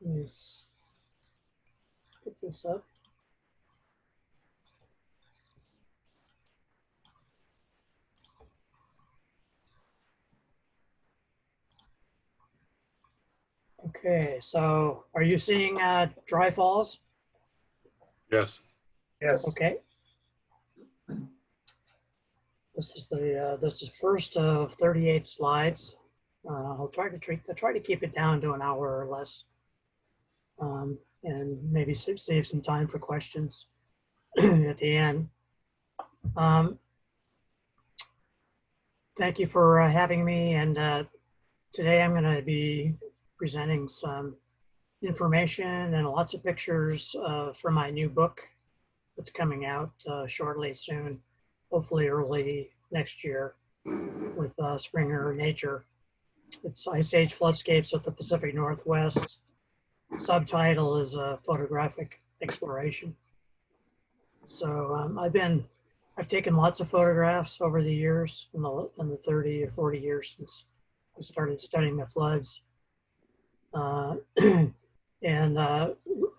Let me get this up. Okay, so are you seeing dry falls? Yes. Yes. Okay. This is first of 38 slides. I'll try to keep it down to an hour or less, and maybe save some time for questions at the end. Thank you for having me, and today I'm going to be presenting some information and lots of pictures from my new book that's coming out shortly soon, hopefully early next year, with Springer Nature. It's Ice Age Floodscapes of the Pacific Northwest. Subtitle is Photographic Exploration. So I've taken lots of photographs over the years, in the 30 or 40 years since I started studying the floods. And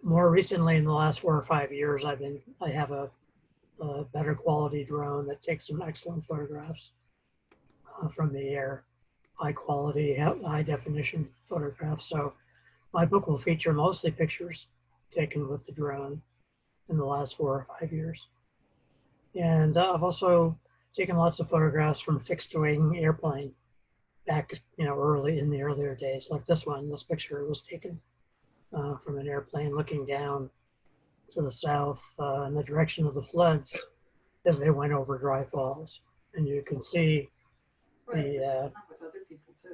more recently, in the last 4 or 5 years, I have a better quality drone that takes some excellent photographs from the air, high quality, high definition photographs. So my book will feature mostly pictures taken with the drone in the last 4 or 5 years. And I've also taken lots of photographs from fixed wing airplane back, early in the earlier days, like this one. This picture was taken from an airplane looking down to the south in the direction of the floods as they went over dry falls. And you can see the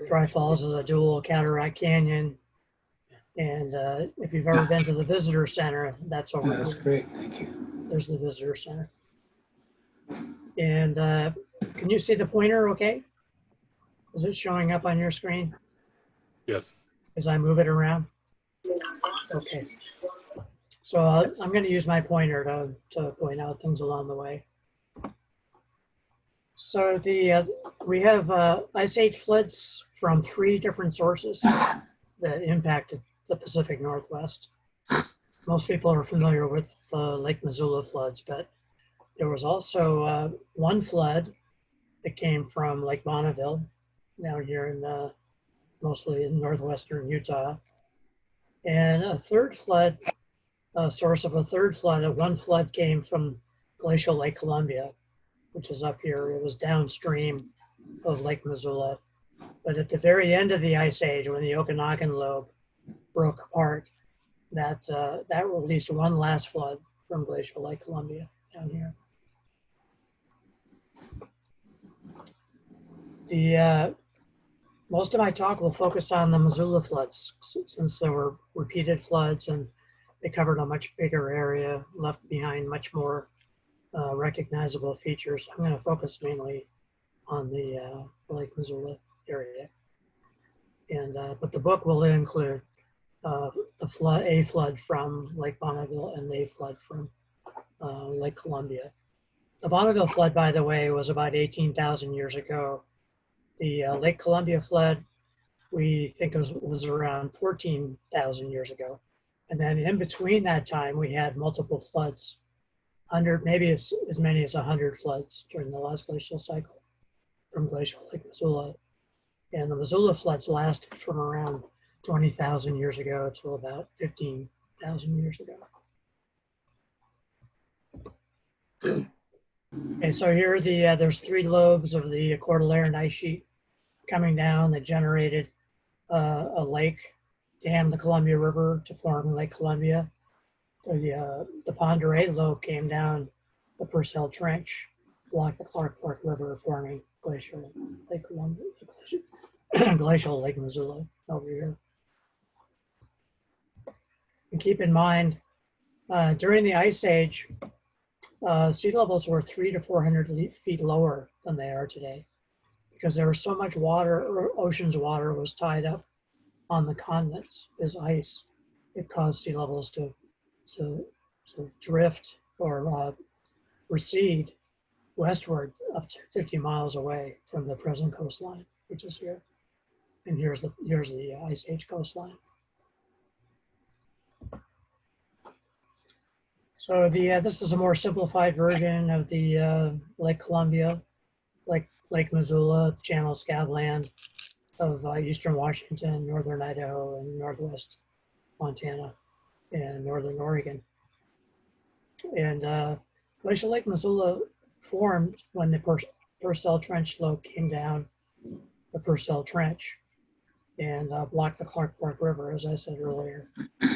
dry falls is a dual cataract canyon. And if you've ever been to the visitor center, that's over That's here. great. Thank you. There's the visitor center. And can you see the pointer okay? Is it showing up on your screen Yes. as I move it around? Okay. So I'm going to use my pointer to point out things along the way. So we have Ice Age floods from 3 different sources that impacted the Pacific Northwest. Most people are familiar with Lake Missoula floods, but there was also one flood that came from Lake Bonneville, down here in mostly in northwestern Utah. And a third flood, source of a third flood, one flood came from Glacial Lake Columbia, which is up here. It was downstream of Lake Missoula. But at the very end of the Ice Age, when the Okanagan lobe broke apart, that released one last flood from Glacial Lake Columbia down here. Most of my talk will focus on the Missoula floods, since there were repeated floods and they covered a much bigger area, left behind much more recognizable features. I'm going to focus mainly on the Lake Missoula area. And but the book will include a flood from Lake Bonneville and a flood from Lake Columbia. The Bonneville flood, by the way, was about 18,000 years ago. The Lake Columbia flood, we think was around 14,000 years ago. And then in between that time, we had multiple floods, maybe as many as 100 floods during the last glacial cycle from Glacial Lake Missoula. And the Missoula floods lasted from around 20,000 years ago to about 15,000 years ago. Okay, so here there's 3 lobes of the Cordilleran ice sheet coming down that generated a lake, dammed the Columbia River to form Lake Columbia. The Pend Oreille lobe came down the Purcell Trench, blocked the Clark Fork River, forming Glacial Lake Columbia, Glacial Lake Missoula over here. And keep in mind, during the Ice Age, sea levels were 300 to 400 feet lower than they are today, because there was so much water, or ocean's water was tied up on the continents as ice. It caused sea levels to drift or recede westward up to 50 miles away from the present coastline, which is here. And here's the Ice Age coastline. So this is a more simplified version of the Lake Columbia, Lake Missoula, Channel Scabland of eastern Washington, northern Idaho, and northwest Montana, and northern Oregon. And Glacial Lake Missoula formed when the Purcell Trench slope came down the Purcell Trench and blocked the Clark Fork River, as I said earlier.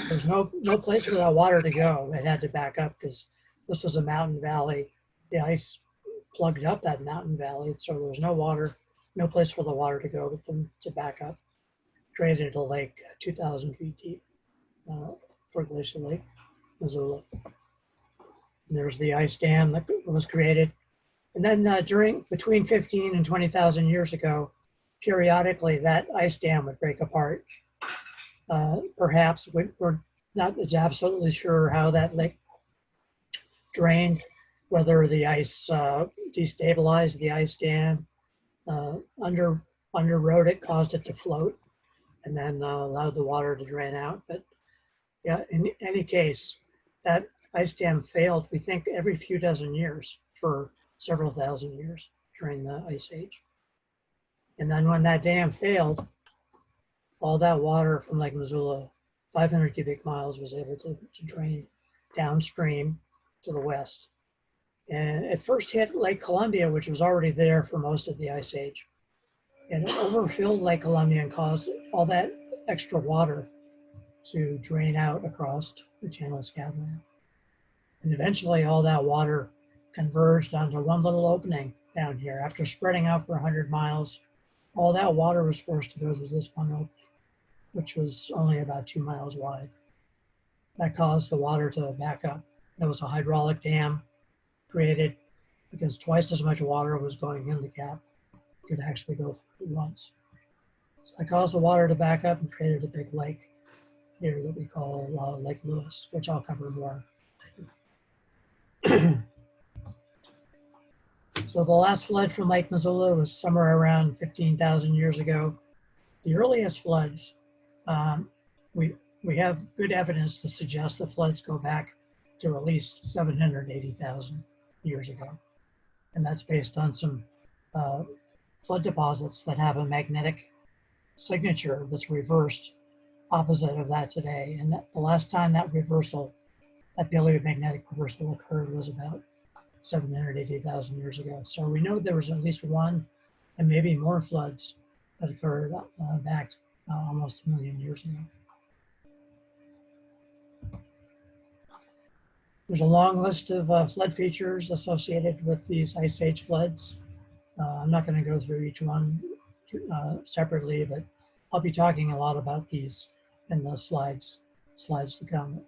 There's no place for that water to go. It had to back up because this was a mountain valley. The ice plugged up that mountain valley, so there was no water, no place for the water to go but them to back up. Created a lake 2,000 feet deep for Glacial Lake Missoula. And there's the ice dam that was created. And then between 15 and 20,000 years ago, periodically that ice dam would break apart. Perhaps we're not absolutely sure how that lake drained, whether the ice destabilized the ice dam, underwrote it, caused it to float, and then allowed the water to drain out. But yeah, in any case, that ice dam failed, we think, every few dozen years for several thousand years during the Ice Age. And then when that dam failed, all that water from Lake Missoula, 500 cubic miles, was able to drain downstream to the west. And it first hit Lake Columbia, which was already there for most of the Ice Age. And it overfilled Lake Columbia and caused all that extra water to drain out across the Channel Scabland. And eventually all that water converged onto one little opening down here. After spreading out for 100 miles, all that water was forced to go through this one opening, which was only about 2 miles wide. That caused the water to back up. There was a hydraulic dam created because twice as much water was going in the gap could actually go through once. So that caused the water to back up and created a big lake here that we call Lake Lewis, which I'll cover more. So the last flood from Lake Missoula was somewhere around 15,000 years ago. The earliest floods, we have good evidence to suggest the floods go back to at least 780,000 years ago. And that's based on some flood deposits that have a magnetic signature that's reversed opposite of that today. And the last time that paleomagnetic reversal occurred was about 780,000 years ago. So we know there was at least one and maybe more floods that occurred back almost 1 million years ago. There's a long list of flood features associated with these Ice Age floods. I'm not going to go through each one separately, but I'll be talking a lot about these in the slides to come.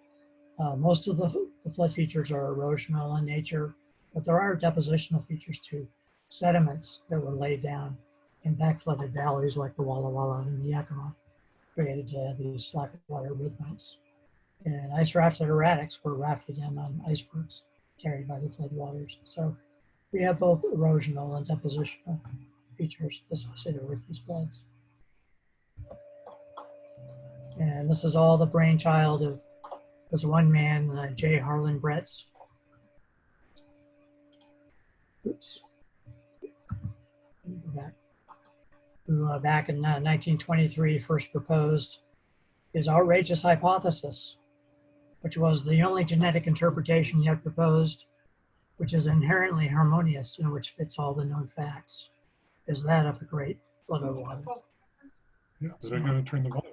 Most of the flood features are erosional in nature, but there are depositional features too. Sediments that were laid down in back-flooded valleys like the Walla Walla and the Yakima created these slack water movements. And ice-rafted erratics were rafted in on icebergs carried by the flood waters. So we have both erosional and depositional features associated with these floods. And this is all the brainchild of this one man, J. Harlan Bretz. Oops. Go back. Who back in 1923 first proposed his outrageous hypothesis, which was the only genetic interpretation yet proposed, which is inherently harmonious and which fits all the known facts, is that of the great flood of water. Yeah, but I'm going to turn the volume.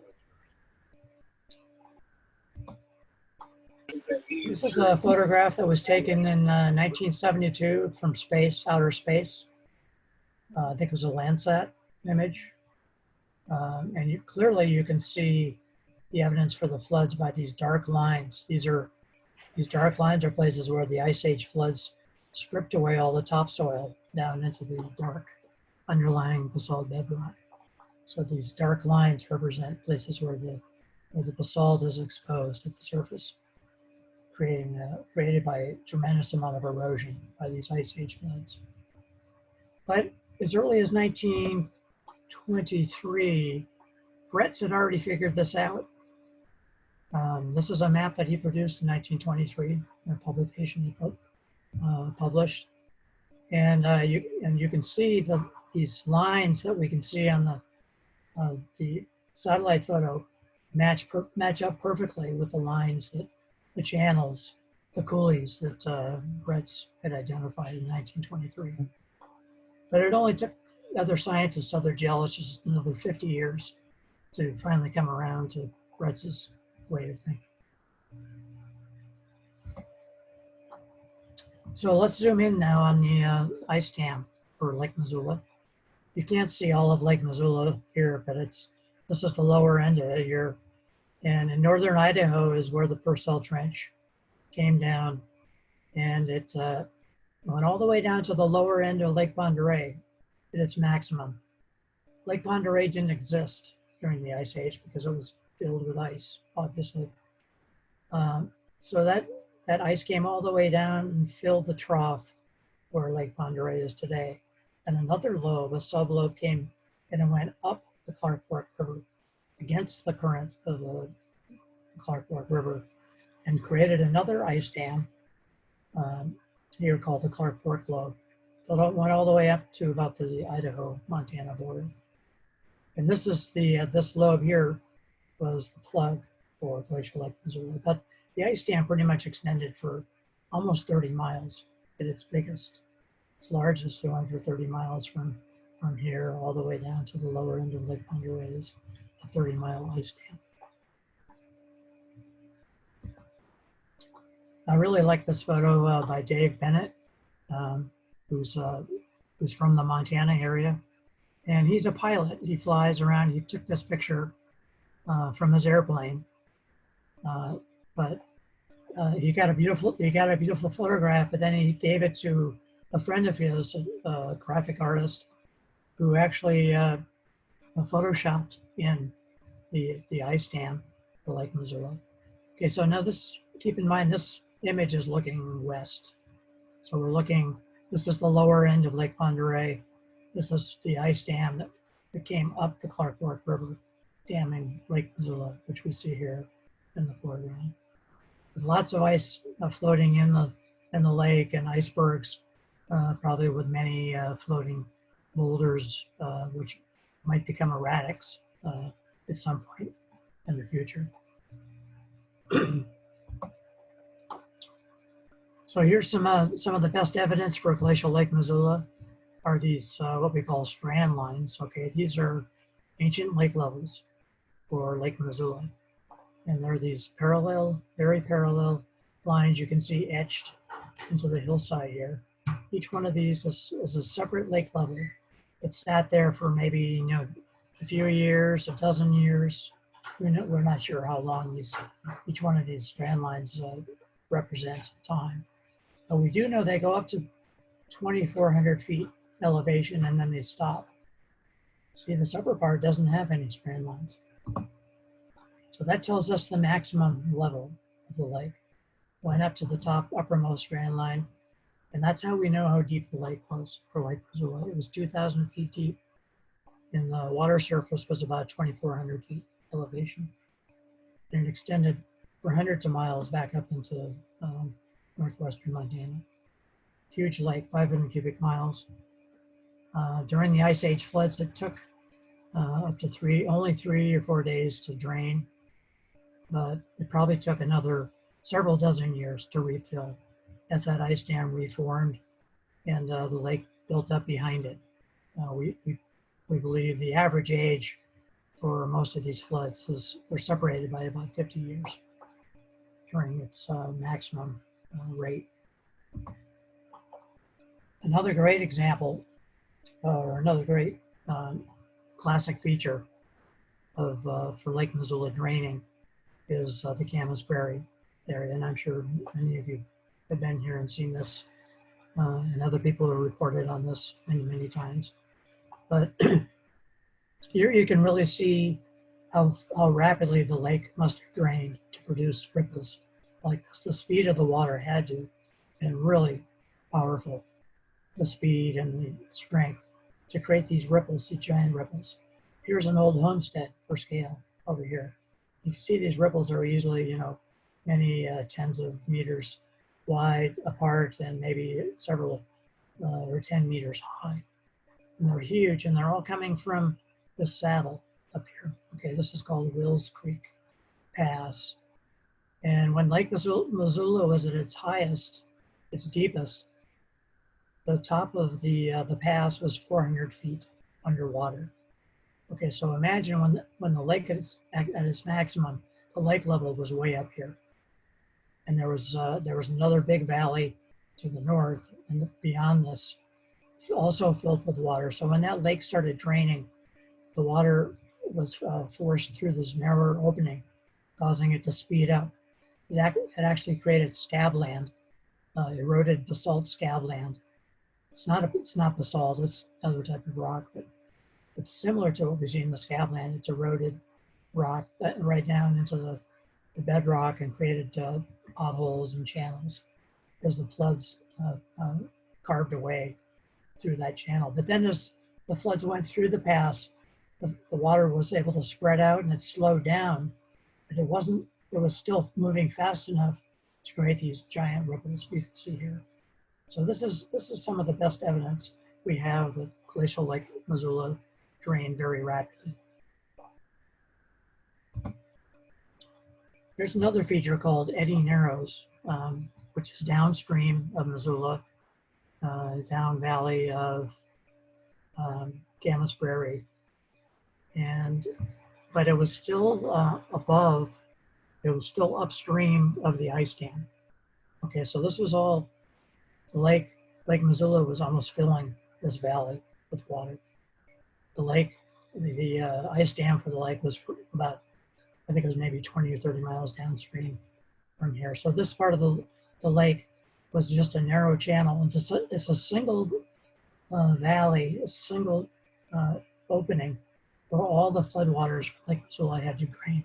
This is a photograph that was taken in 1972 from space, outer space. I think it was a Landsat image. And clearly you can see the evidence for the floods by these dark lines. These dark lines are places where the Ice Age floods stripped away all the topsoil down into the dark underlying basalt bedrock. So these dark lines represent places where the basalt is exposed at the surface, created by a tremendous amount of erosion by these Ice Age floods. But as early as 1923, Bretz had already figured this out. This is a map that he produced in 1923, a publication he published. And you can see these lines that we can see on the satellite photo match up perfectly with the lines that the channels, the coulees that Brett's had identified in 1923. But it only took other scientists, other geologists, another 50 years to finally come around to Brett's way of thinking. So let's zoom in now on the ice dam for Lake Missoula. You can't see all of Lake Missoula here, but this is the lower end of it here. And in northern Idaho is where the Purcell Trench came down, and it went all the way down to the lower end of Lake Pend Oreille at its maximum. Lake Pend Oreille didn't exist during the Ice Age because it was filled with ice, obviously. So that ice came all the way down and filled the trough where Lake Pend Oreille is today. And another lobe, a sublobe, came and it went up the Clark Fork River against the current of the Clark Fork River and created another ice dam here called the Clark Fork Lobe. So it went all the way up to about the Idaho-Montana border. And this is this lobe here was the plug for Glacial Lake Missoula. But the ice dam pretty much extended for almost 30 miles at its biggest. Its largest going for 30 miles from here all the way down to the lower end of Lake Pend Oreille is a 30-mile ice dam. I really like this photo by Dave Bennett, who's from the Montana area. And he's a pilot. He flies around. He took this picture from his airplane, but he got a beautiful photograph. But then he gave it to a friend of his, a graphic artist, who actually photoshopped in the ice dam for Lake Missoula. Okay, so now keep in mind this image is looking west. So we're looking. This is the lower end of Lake Pend Oreille. This is the ice dam that came up the Clark Fork River, damming Lake Missoula, which we see here in the foreground. With lots of ice floating in the lake and icebergs, probably with many floating boulders, which might become erratics at some point in the future. So here's some of the best evidence for Glacial Lake Missoula are these what we call Strandlines. Okay, these are ancient lake levels for Lake Missoula, and they're these very parallel lines you can see etched into the hillside here. Each one of these is a separate lake level. It sat there for maybe a few years, a dozen years. We're not sure how long each one of these strand lines represents time. But we do know they go up to 2,400 feet elevation and then they stop. See, this upper part doesn't have any strand lines. So that tells us the maximum level of the lake. Went up to the top uppermost strand line, and that's how we know how deep the lake was for Lake Missoula. It was 2,000 feet deep, and the water surface was about 2,400 feet elevation. And it extended for hundreds of miles back up into northwestern Montana. Huge lake, 500 cubic miles. During the Ice Age floods, it took up to only 3 or 4 days to drain, but it probably took another several dozen years to refill as that ice dam reformed and the lake built up behind it. We believe the average age for most of these floods were separated by about 50 years during its maximum rate. Another great example, or another great classic feature of for Lake Missoula draining is the Camas Prairie area, and I'm sure many of you have been here and seen this, and other people have reported on this many times. But here you can really see how rapidly the lake must have drained to produce ripples like this. The speed of the water had to have been really powerful, the speed and the strength to create these ripples, these giant ripples. Here's an old homestead for scale over here. You can see these ripples are easily, many tens of meters wide apart and maybe several or 10 meters high. And they're huge, and they're all coming from the saddle up here. Okay, this is called Wills Creek Pass. And when Lake Missoula was at its highest, its deepest, the top of the pass was 400 feet underwater. Okay, so imagine when the lake at its maximum, the lake level was way up here, and there was another big valley to the north and beyond this, also filled with water. So when that lake started draining, the water was forced through this narrower opening, causing it to speed up. It actually created scabland, eroded basalt scabland. It's not basalt, it's another type of rock, but it's similar to what we see in the scabland. It's eroded rock that right down into the bedrock and created potholes and channels as the floods carved away through that channel. But then as the floods went through the pass, the water was able to spread out and it slowed down, but it was still moving fast enough to create these giant ripples you can see here. So this is some of the best evidence we have that glacial Lake Missoula drained very rapidly. There's another feature called Eddy Narrows, which is downstream of Missoula, down valley of Camas Prairie. But it was still it was still upstream of the ice dam. Okay, so this was all, Lake Missoula was almost filling this valley with water. The ice dam for the lake was about, I think it was maybe 20 or 30 miles downstream from here. So this part of the lake was just a narrow channel. And it's a single valley, a single opening where all the floodwaters from Lake Missoula had to drain.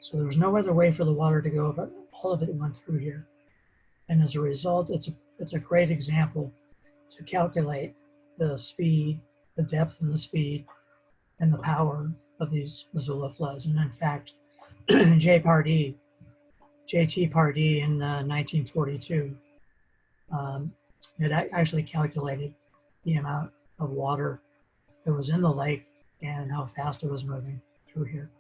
So there was no other way for the water to go, but all of it went through here. And as a result, it's a great example to calculate the speed, the depth and the speed, and the power of these Missoula floods. And in fact, J.T. Pardee in 1942 had actually calculated the amount of water that was in the lake and how fast it was moving through here.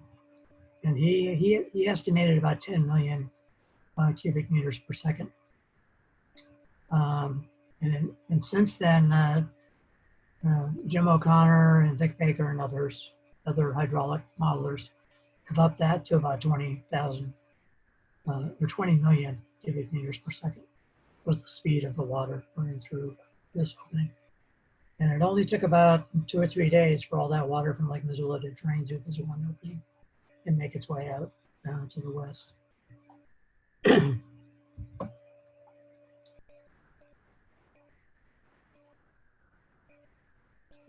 And he estimated about 10 million cubic meters per second. And since then, Jim O'Connor and Vic Baker and other hydraulic modelers have upped that to about 20,000 or 20 million cubic meters per second was the speed of the water running through this opening. And it only took about 2 or 3 days for all that water from Lake Missoula to drain through this one opening and make its way out down to the west.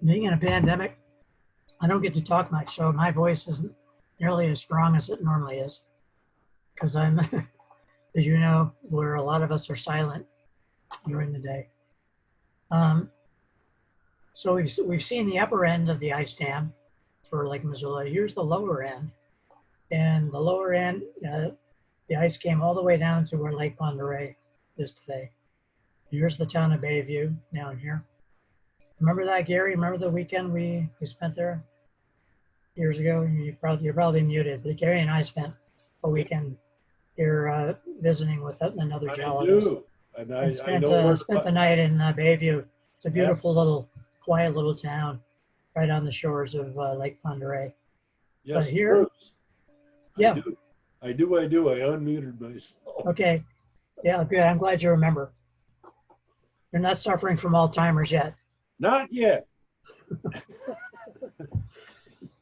Being in a pandemic, I don't get to talk much, so my voice isn't nearly as strong as it normally is, because I'm, as you know, where a lot of us are silent during the day. So we've seen the upper end of the ice dam for Lake Missoula. Here's the lower end, and the lower end, the ice came all the way down to where Lake Pend Oreille is today. Here's the town of Bayview down here. Remember that, Gary? Remember the weekend we spent there years ago? You're probably muted, but Gary and I spent a weekend here visiting with another geologist. I do. And I spent know spent the night in Bayview. It's a beautiful quiet little town right on the shores of Lake Pend Oreille. Yes, but here, yeah. I do. I unmuted myself. Okay. Yeah, good. I'm glad you remember. You're not suffering from Alzheimer's yet. Not yet.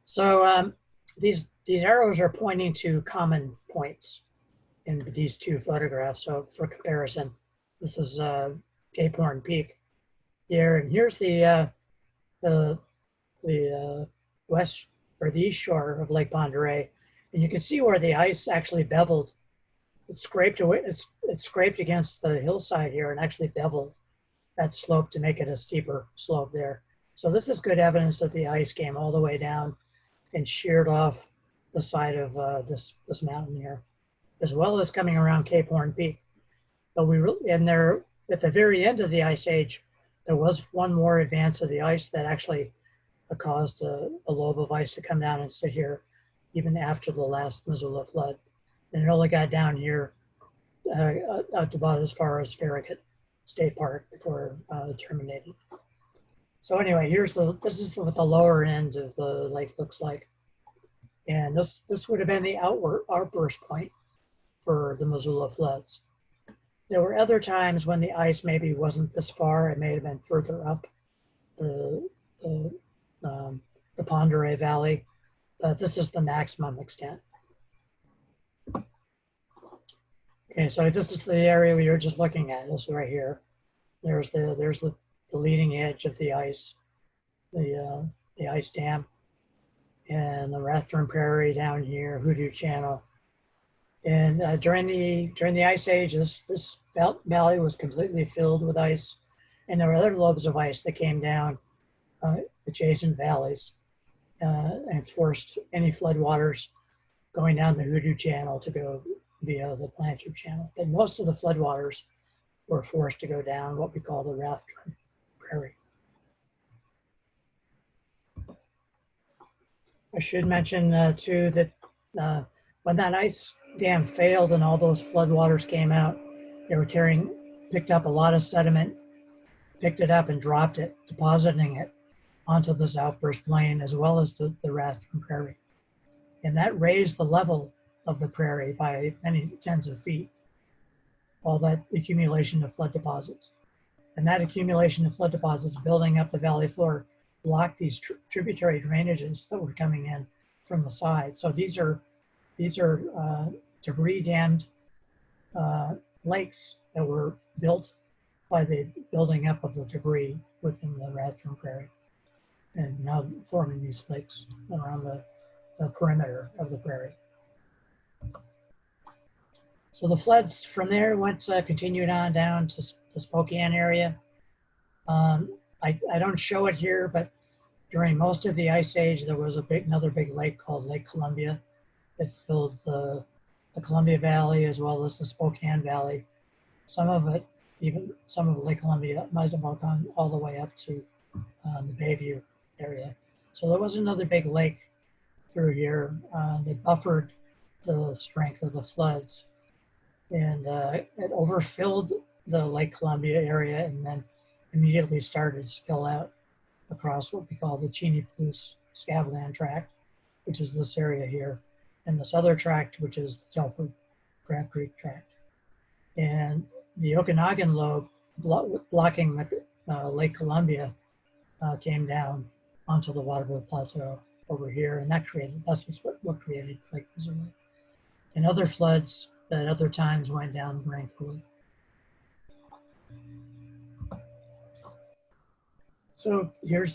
So these arrows are pointing to common points in these two photographs. So for comparison, this is Cape Horn Peak here, and here's the west or the east shore of Lake Pend Oreille, and you can see where the ice actually beveled. It scraped away. It scraped against the hillside here and actually beveled that slope to make it a steeper slope there. So this is good evidence that the ice came all the way down and sheared off the side of this mountain here, as well as coming around Cape Horn Peak. But and there, at the very end of the Ice Age, there was one more advance of the ice that actually caused a lobe of ice to come down and sit here even after the last Missoula flood. And it only got down here out to about as far as Farragut State Park before it terminated. So anyway, this is what the lower end of the lake looks like. And this would have been the outburst point for the Missoula floods. There were other times when the ice maybe wasn't this far. It may have been further up the Pend Oreille Valley, but this is the maximum extent. Okay, so this is the area we were just looking at. This right here. There's the leading edge of the ice, the ice dam, and the Rathdrum Prairie down here, Hoodoo Channel. And during the Ice Age, this valley was completely filled with ice, and there were other lobes of ice that came down adjacent valleys and forced any floodwaters going down the Hoodoo Channel to go via the Blanchard Channel. But most of the floodwaters were forced to go down what we call the Rathdrum Prairie. I should mention too that when that ice dam failed and all those floodwaters came out, they were picked up a lot of sediment, picked it up and dropped it, depositing it onto this outburst plain as well as the Rathdrum Prairie. And that raised the level of the prairie by many tens of feet, all that accumulation of flood deposits. And that accumulation of flood deposits building up the valley floor blocked these tributary drainages that were coming in from the side. So these are debris dammed lakes that were built by the building up of the debris within the Rathdrum Prairie, and now forming these lakes around the perimeter of the prairie. So the floods from there continued on down to the Spokane area. I don't show it here, but during most of the Ice Age, there was another big lake called Lake Columbia that filled the Columbia Valley as well as the Spokane Valley. Some of Lake Columbia might have gone all the way up to the Bayview area. So there was another big lake through here that buffered the strength of the floods. And it overfilled the Lake Columbia area and then immediately started to spill out across what we call the Cheney-Palouse Scabland tract, which is this area here, and this other tract, which is the Telford Crab Creek tract. And the Okanagan lobe blocking the Lake Columbia came down onto the Waterville Plateau over here, and that's what created Lake Missoula. And other floods at other times went down Grand Coulee. So here's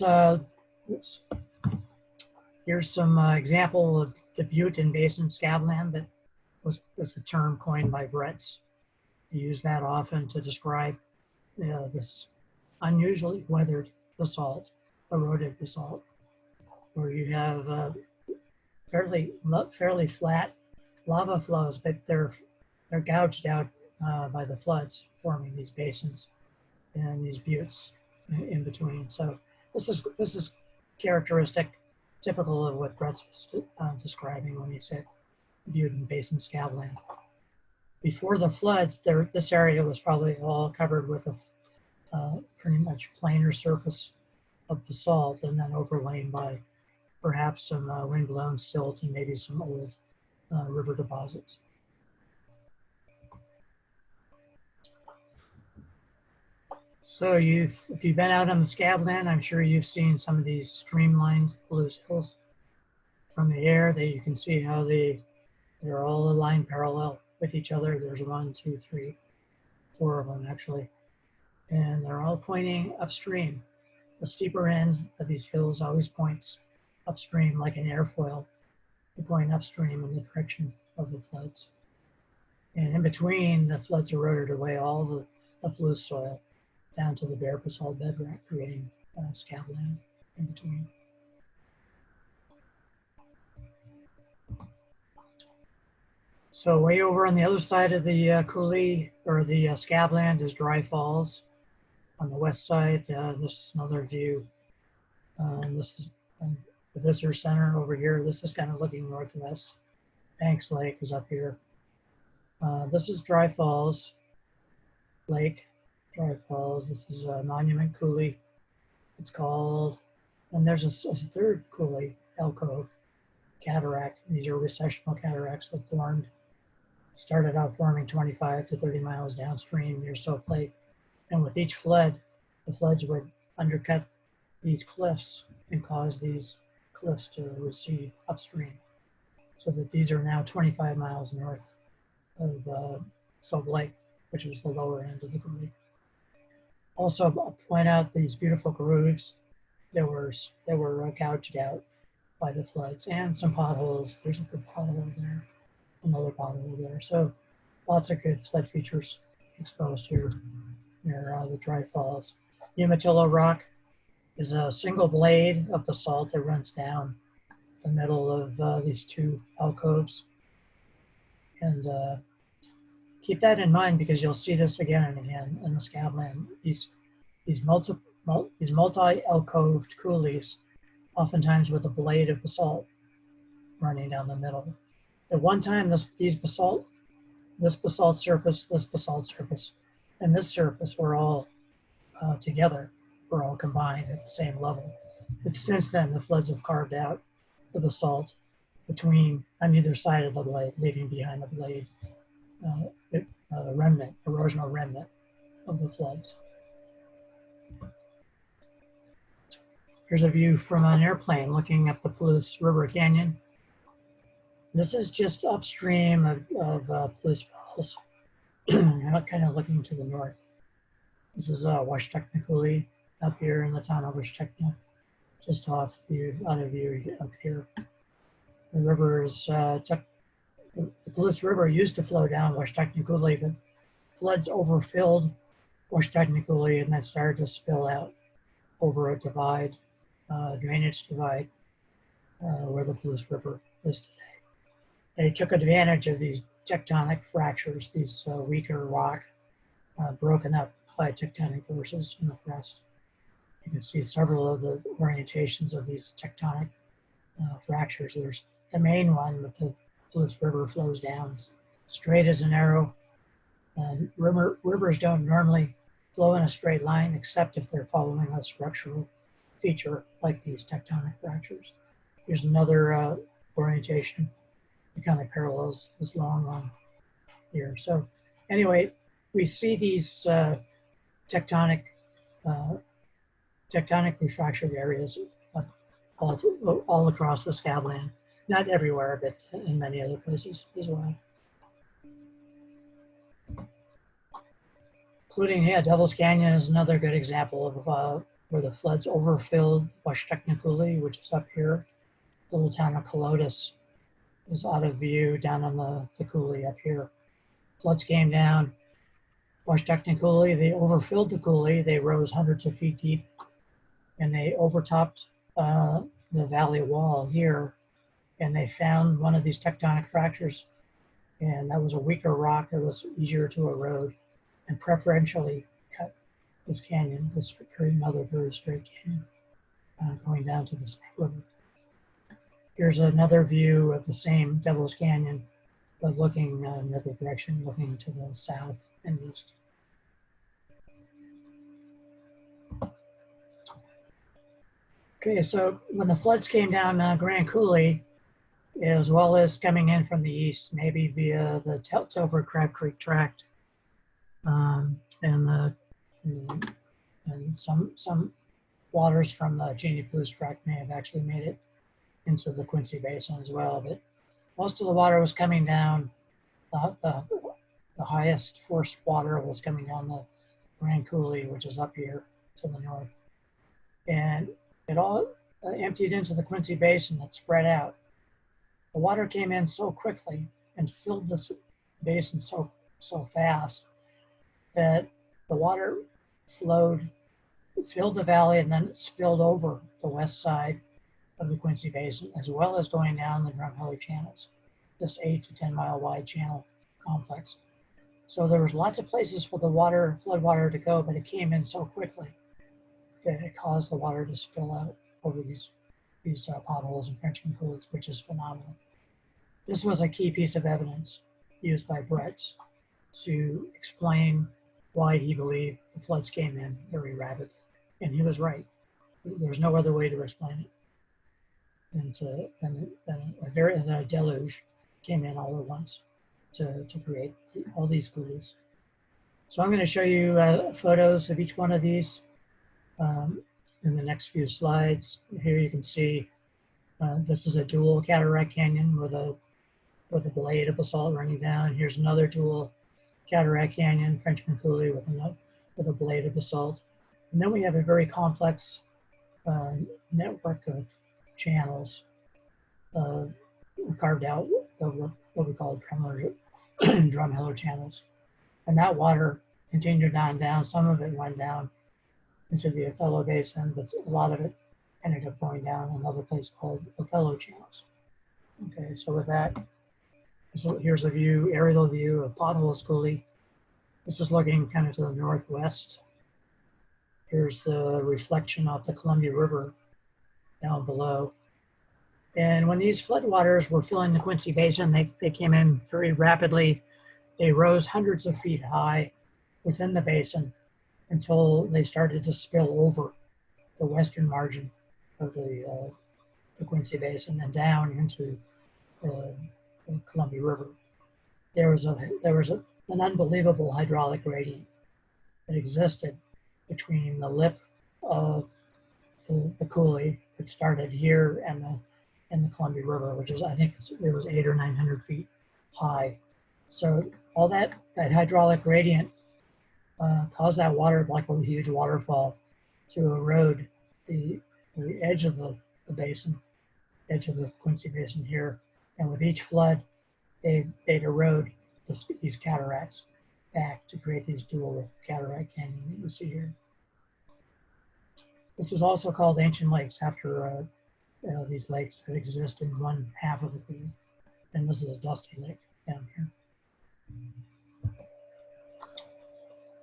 some example of the Butte and Basin Scabland that was a term coined by Bretts. They use that often to describe this unusually weathered basalt, eroded basalt, where you have fairly flat lava flows, but they're gouged out by the floods, forming these basins and these buttes in between. So this is characteristic, typical of what Brett's was describing when he said Butte and Basin Scabland. Before the floods, this area was probably all covered with a pretty much plainer surface of basalt, and then overlain by perhaps some wind-blown silt and maybe some old river deposits. So if you've been out on the Scabland, I'm sure you've seen some of these streamlined Palouse hills from the air. That you can see how they're all aligned parallel with each other. There's 1, 2, 3, 4 of them actually, and they're all pointing upstream. The steeper end of these hills always points upstream like an airfoil. They point upstream in the direction of the floods. And in between, the floods eroded away all the Palouse soil down to the bare basalt bedrock, creating Scabland in between. So way over on the other side of the Coulee, or the Scabland, is Dry Falls. On the west side, this is another view. This is the visitor center over here. This is kind of looking northwest. Banks Lake is up here. This is Dry Falls Lake, Dry Falls. This is Monument Coulee, it's called. And there's a third coulee, Alcove Cataract. These are recessional cataracts that formed, started out forming 25 to 30 miles downstream near Soap Lake. And with each flood, the floods would undercut these cliffs and cause these cliffs to recede upstream. So that these are now 25 miles north of Soap Lake, which was the lower end of the coulee. Also, I'll point out these beautiful grooves that were gouged out by the floods, and some potholes. There's a good pothole there, another pothole there. So lots of good flood features exposed here near the Dry Falls. Umatilla Rock is a single blade of basalt that runs down the middle of these two alcoves. And keep that in mind, because you'll see this again and again in the Scabland. These multi-alcoved coulees, oftentimes with a blade of basalt running down the middle. At one time, this basalt surface, and this surface were all together, were all combined at the same level. But since then, the floods have carved out the basalt on either side of the blade, leaving behind the blade remnant, erosional remnant of the floods. Here's a view from an airplane looking up the Palouse River Canyon. This is just upstream of Palouse Falls, kind of looking to the north. This is Washtekna Coulee up here in the town of Washtekna, just out of view up here. The river is, the Palouse River used to flow down Washtekna Coulee, but floods overfilled Washtekna Coulee and then started to spill out over a divide, drainage divide, where the Palouse River is today. They took advantage of these tectonic fractures, these weaker rock broken up by tectonic forces in the crust. You can see several of the orientations of these tectonic fractures. There's the main one that the Palouse River flows down straight as an arrow. Rivers don't normally flow in a straight line, except if they're following a structural feature like these tectonic fractures. Here's another orientation that kind of parallels this long one here. So anyway, we see these tectonically fractured areas all across the Scabland. Not everywhere, but in many other places as well. Including, Devil's Canyon is another good example of where the floods overfilled Washtekna Coulee, which is up here. The little town of Colotis is out of view down on the coulee up here. Floods came down Washtekna Coulee, they overfilled the coulee, they rose hundreds of feet deep, and they overtopped the valley wall here, and they found one of these tectonic fractures, and that was a weaker rock that was easier to erode and preferentially cut this canyon, this another very straight canyon, going down to the Snake River. Here's another view of the same Devil's Canyon, but looking in the other direction, looking to the south and east. Okay, so when the floods came down Grand Coulee, as well as coming in from the east, maybe via the Telford Crab Creek Tract, and some waters from the Genie Palouse Tract may have actually made it into the Quincy Basin as well, but most of the water was coming down, the highest forced water was coming down the Grand Coulee, which is up here to the north. And it all emptied into the Quincy Basin that spread out. The water came in so quickly and filled this basin so fast that the water filled the valley, and then it spilled over the west side of the Quincy Basin, as well as going down the Drumheller Channels. this 8 to 10 mile wide channel complex. So there was lots of places for the water, flood water to go, but it came in so quickly that it caused the water to spill out over these potholes and Frenchman Coulees, which is phenomenal. This was a key piece of evidence used by Brett to explain why he believed the floods came in very rapidly. And he was right. There's no other way to explain it than a deluge came in all at once to create all these coulees. So I'm going to show you photos of each one of these in the next few slides. Here you can see this is a dual cataract canyon with a blade of basalt running down. Here's another dual cataract canyon, Frenchman Coulee with a blade of basalt. And then we have a very complex network of channels carved out of what we call Drumheller Channels. And that water continued on down. Some of it went down into the Othello Basin, but a lot of it ended up going down another place called Othello Channels. Okay, so with that, so here's a view, aerial view of Potholes Coulee. This is looking kind of to the northwest. Here's the reflection off the Columbia River down below. And when these floodwaters were filling the Quincy Basin, they came in very rapidly. They rose hundreds of feet high within the basin until they started to spill over the western margin of the Quincy Basin and down into the Columbia River. There was an unbelievable hydraulic gradient that existed between the lip of the coulee that started here and the Columbia River, which is, I think it was 800 or 900 feet high. So all that hydraulic gradient caused that water, like a huge waterfall, to erode the edge of the basin, edge of the Quincy Basin here. And with each flood, they'd erode these cataracts back to create these dual cataract canyon that you see here. This is also called ancient lakes after these lakes that exist in one half of the coulee. And this is a Dusty Lake down here.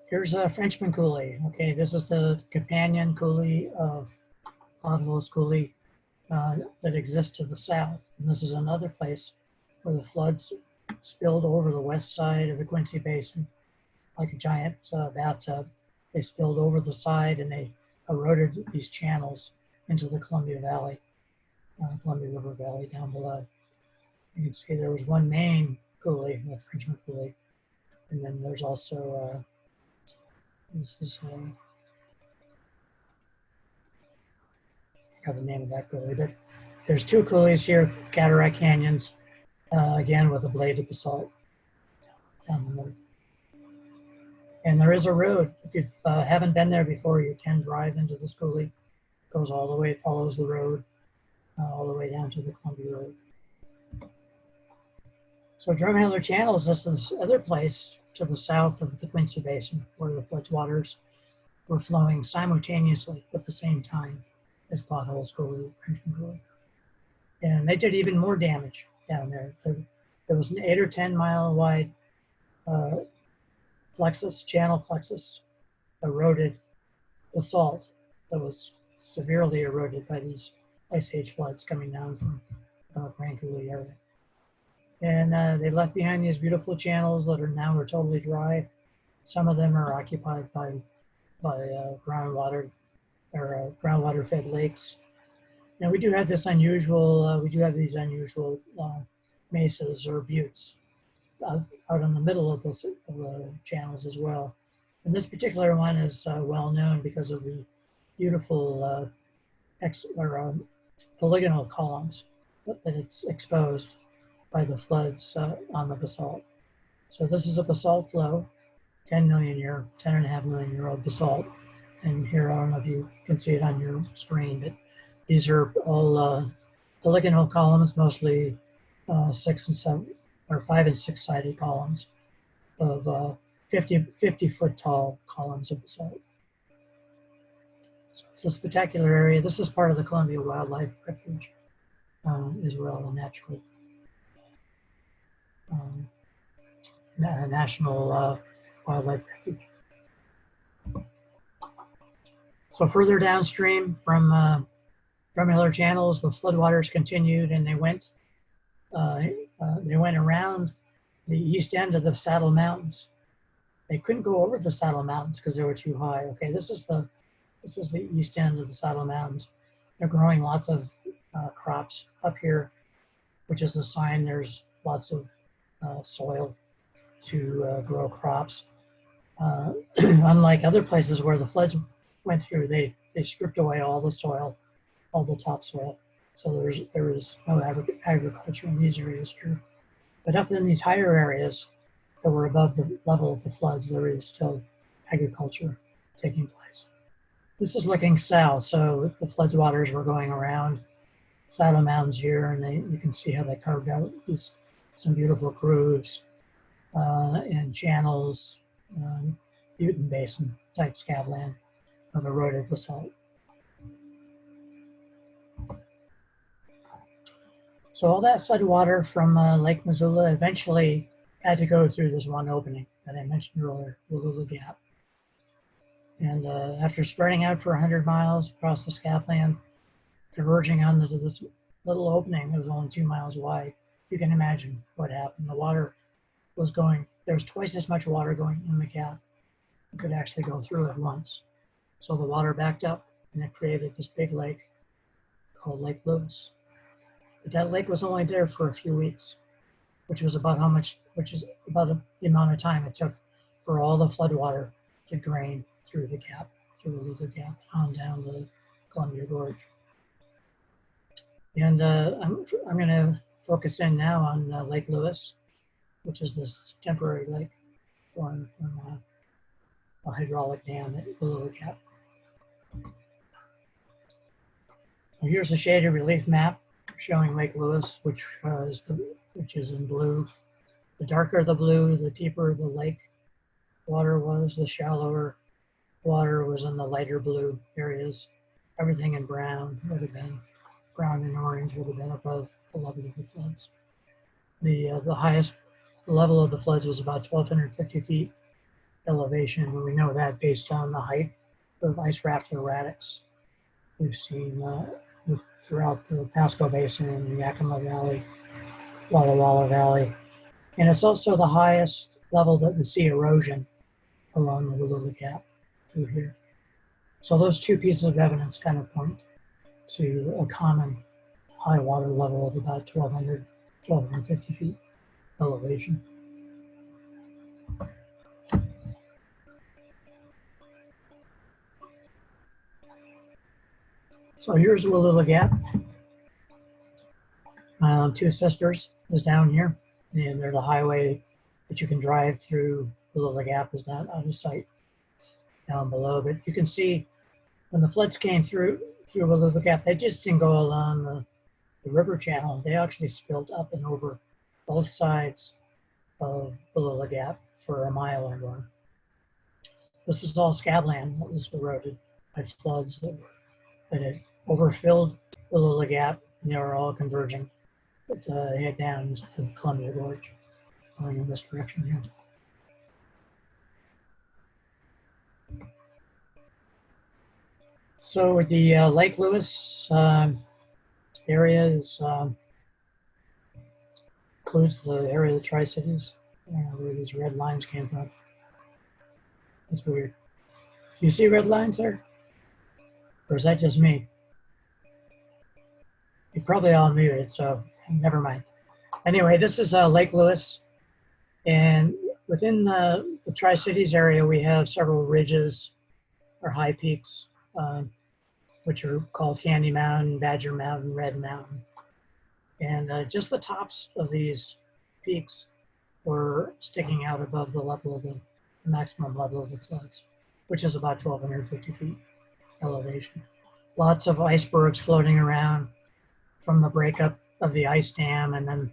Here's a Frenchman Coulee. Okay, this is the companion coulee of Potholes Coulee that exists to the south. And this is another place where the floods spilled over the west side of the Quincy Basin like a giant bathtub. They spilled over the side and they eroded these channels into the Columbia Valley, Columbia River Valley down below. You can see there was one main coulee, the Frenchman Coulee, and then there's also this is I forgot the name of that coulee, but there's two coulees here, cataract canyons, again with a blade of basalt down the middle. And there is a road. If you haven't been there before, you can drive into this coulee. It goes all the way, it follows the road all the way down to the Columbia Road. So Drumheller Channels, this is other place to the south of the Quincy Basin where the floodwaters were flowing simultaneously at the same time as Potholes Coulee, Frenchman Coulee. And they did even more damage down there. There was an 8 or 10 mile wide channel plexus, eroded basalt that was severely eroded by these ice age floods coming down from Grand Coulee area. And they left behind these beautiful channels that are totally dry. Some of them are occupied by groundwater or groundwater fed lakes. Now we do have this unusual, these unusual mesas or buttes out in the middle of the channels as well. And this particular one is well known because of the beautiful polygonal columns that it's exposed by the floods on the basalt. So this is a basalt flow, 10.5 million year old basalt. And here, I don't know if you can see it on your screen, but these are all polygonal columns, mostly 6 and 7 or 5 and 6 sided columns of 50 foot tall columns of basalt. So it's a spectacular area. This is part of the Columbia Wildlife Refuge as well, naturally. national wildlife refuge. So further downstream from Drumheller Channels, the floodwaters continued, and they went around the east end of the Saddle Mountains. They couldn't go over the Saddle Mountains because they were too high. Okay, this is the east end of the Saddle Mountains. They're growing lots of crops up here, which is a sign there's lots of soil to grow crops. Unlike other places where the floods went through, they stripped away all the soil, all the topsoil. So there is no agriculture in these areas here. But up in these higher areas that were above the level of the floods, there is still agriculture taking place. This is looking south, so the floods waters were going around Saddle Mountains here, and you can see how they carved out some beautiful grooves and channels, Butte and Basin type scabland of eroded basalt. So all that flood water from Lake Missoula eventually had to go through this one opening that I mentioned earlier, Wallula Gap. And after spreading out for 100 miles across the Scabland, converging onto this little opening that was only 2 miles wide, you can imagine what happened. The water was going, there was twice as much water going in the gap. You could actually go through it once. So the water backed up and it created this big lake called Lake Lewis. But that lake was only there for a few weeks, which is about the amount of time it took for all the floodwater to drain through the gap, through the Wallula Gap, on down the Columbia Gorge. And I'm going to focus in now on Lake Lewis, which is this temporary lake formed from a hydraulic dam at Wallula Gap. Well, here's a shaded relief map showing Lake Lewis, which is in blue. The darker the blue, the deeper the lake water was. The shallower water was in the lighter blue areas. Everything in brown would have been, brown and orange would have been above the level of the floods. The highest level of the floods was about 1,250 feet elevation, and we know that based on the height of Ice-Rafted Erratics. We've seen throughout the Pasco Basin and the Yakima Valley, Walla Valley. And it's also the highest level that we see erosion along the Wallula Gap through here. So those two pieces of evidence kind of point to a common high water level of about 1,250 feet elevation. So here's Wallula Gap. Two Sisters is down here, and there's a highway that you can drive through. Wallula Gap is not out of sight down below, but you can see when the floods came through Wallula Gap, they just didn't go along the river channel. They actually spilled up and over both sides of Wallula Gap for a mile or more. This is all scabland that was eroded by floods that had overfilled Wallula Gap, and they were all converging to head down to the Columbia Gorge, going in this direction here. So the Lake Lewis area includes the area of the Tri-Cities, where these red lines came from. That's weird. Do you see red lines there? Or is that just me? You're probably all muted, so never mind. Anyway, this is Lake Lewis. And within the Tri-Cities area, we have several ridges or high peaks, which are called Candy Mountain, Badger Mountain, Red Mountain. And just the tops of these peaks were sticking out above the level of the maximum level of the floods, which is about 1,250 feet elevation. Lots of icebergs floating around from the breakup of the ice dam, and then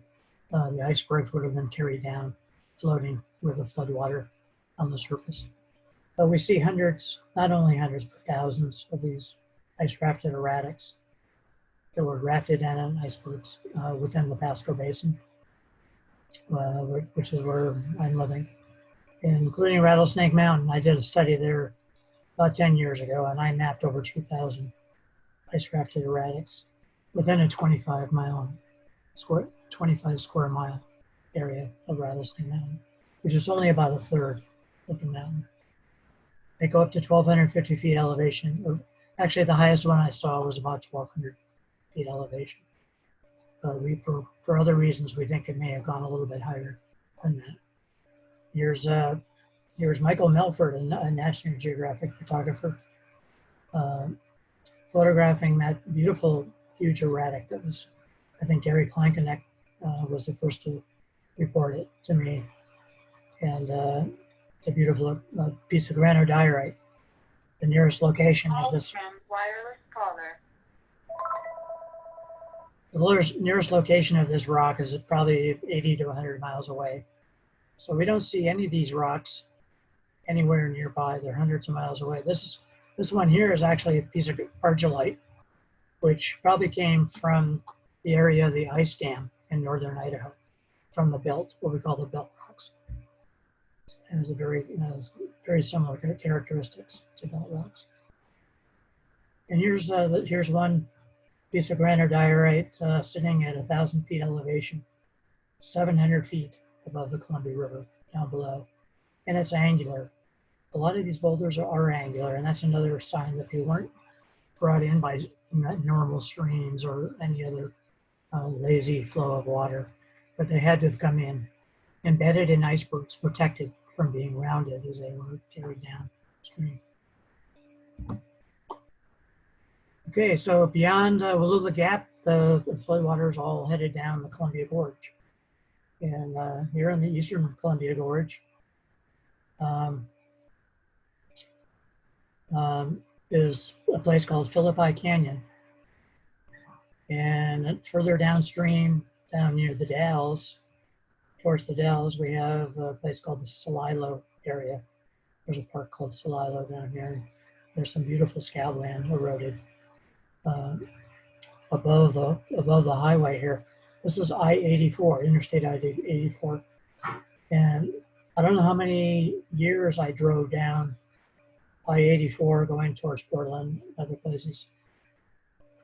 the icebergs would have been carried down, floating with the floodwater on the surface. But we see hundreds, not only hundreds, but thousands of these ice-rafted erratics that were rafted in on icebergs within the Pasco Basin. which is where I'm living, including Rattlesnake Mountain. I did a study there about 10 years ago, and I mapped over 2,000 ice-rafted erratics within a 25 square mile area of Rattlesnake Mountain, which is only about a third of the mountain. They go up to 1,250 feet elevation. Or actually, the highest one I saw was about 1,200 feet elevation. For other reasons, we think it may have gone a little bit higher than that. Here's Michael Melford, a National Geographic photographer, photographing that beautiful, huge erratic that was, I think Gary Kleinkeneck was the first to report it to me. And it's a beautiful piece of granodiorite. The nearest location of this. Wireless caller. The nearest location of this rock is probably 80 to 100 miles away. So we don't see any of these rocks anywhere nearby. They're hundreds of miles away. This one here is actually a piece of argillite, which probably came from the area of the ice dam in northern Idaho, from the belt, what we call the belt rocks. It has a very similar characteristics to belt rocks. And here's one piece of granodiorite sitting at 1,000 feet elevation, 700 feet above the Columbia River down below. And it's angular. A lot of these boulders are angular, and that's another sign that they weren't brought in by normal streams or any other lazy flow of water, but they had to have come in embedded in icebergs, protected from being rounded as they were carried downstream. Okay, so beyond Wallula Gap, the floodwaters all headed down the Columbia Gorge. And here in the eastern Columbia Gorge is a place called Philippi Canyon. And further downstream, down near the Dalles, towards the Dalles, we have a place called the Celilo area. There's a park called Celilo down here. There's some beautiful scabland eroded above the highway here. This is I-84, Interstate I-84. And I don't know how many years I drove down I-84 going towards Portland and other places,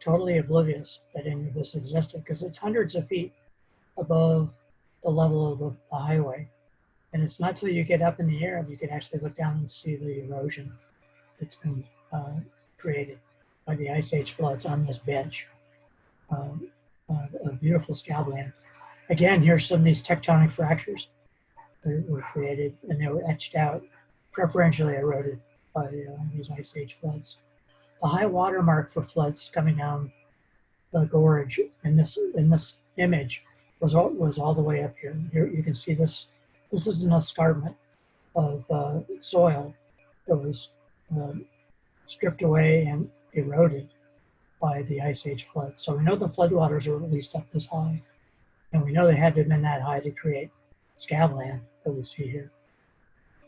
totally oblivious that any of this existed, because it's hundreds of feet above the level of the highway. And it's not till you get up in the air that you can actually look down and see the erosion that's been created by the Ice Age floods on this bench. A beautiful scabland. Again, here's some of these tectonic fractures that were created, and they were etched out, preferentially eroded by these Ice Age floods. The high water mark for floods coming down the gorge in this image was all the way up here. Here you can see this. This is an escarpment of soil that was stripped away and eroded by the Ice Age flood. So we know the floodwaters are at least up this high, and we know they had to have been that high to create scabland that we see here.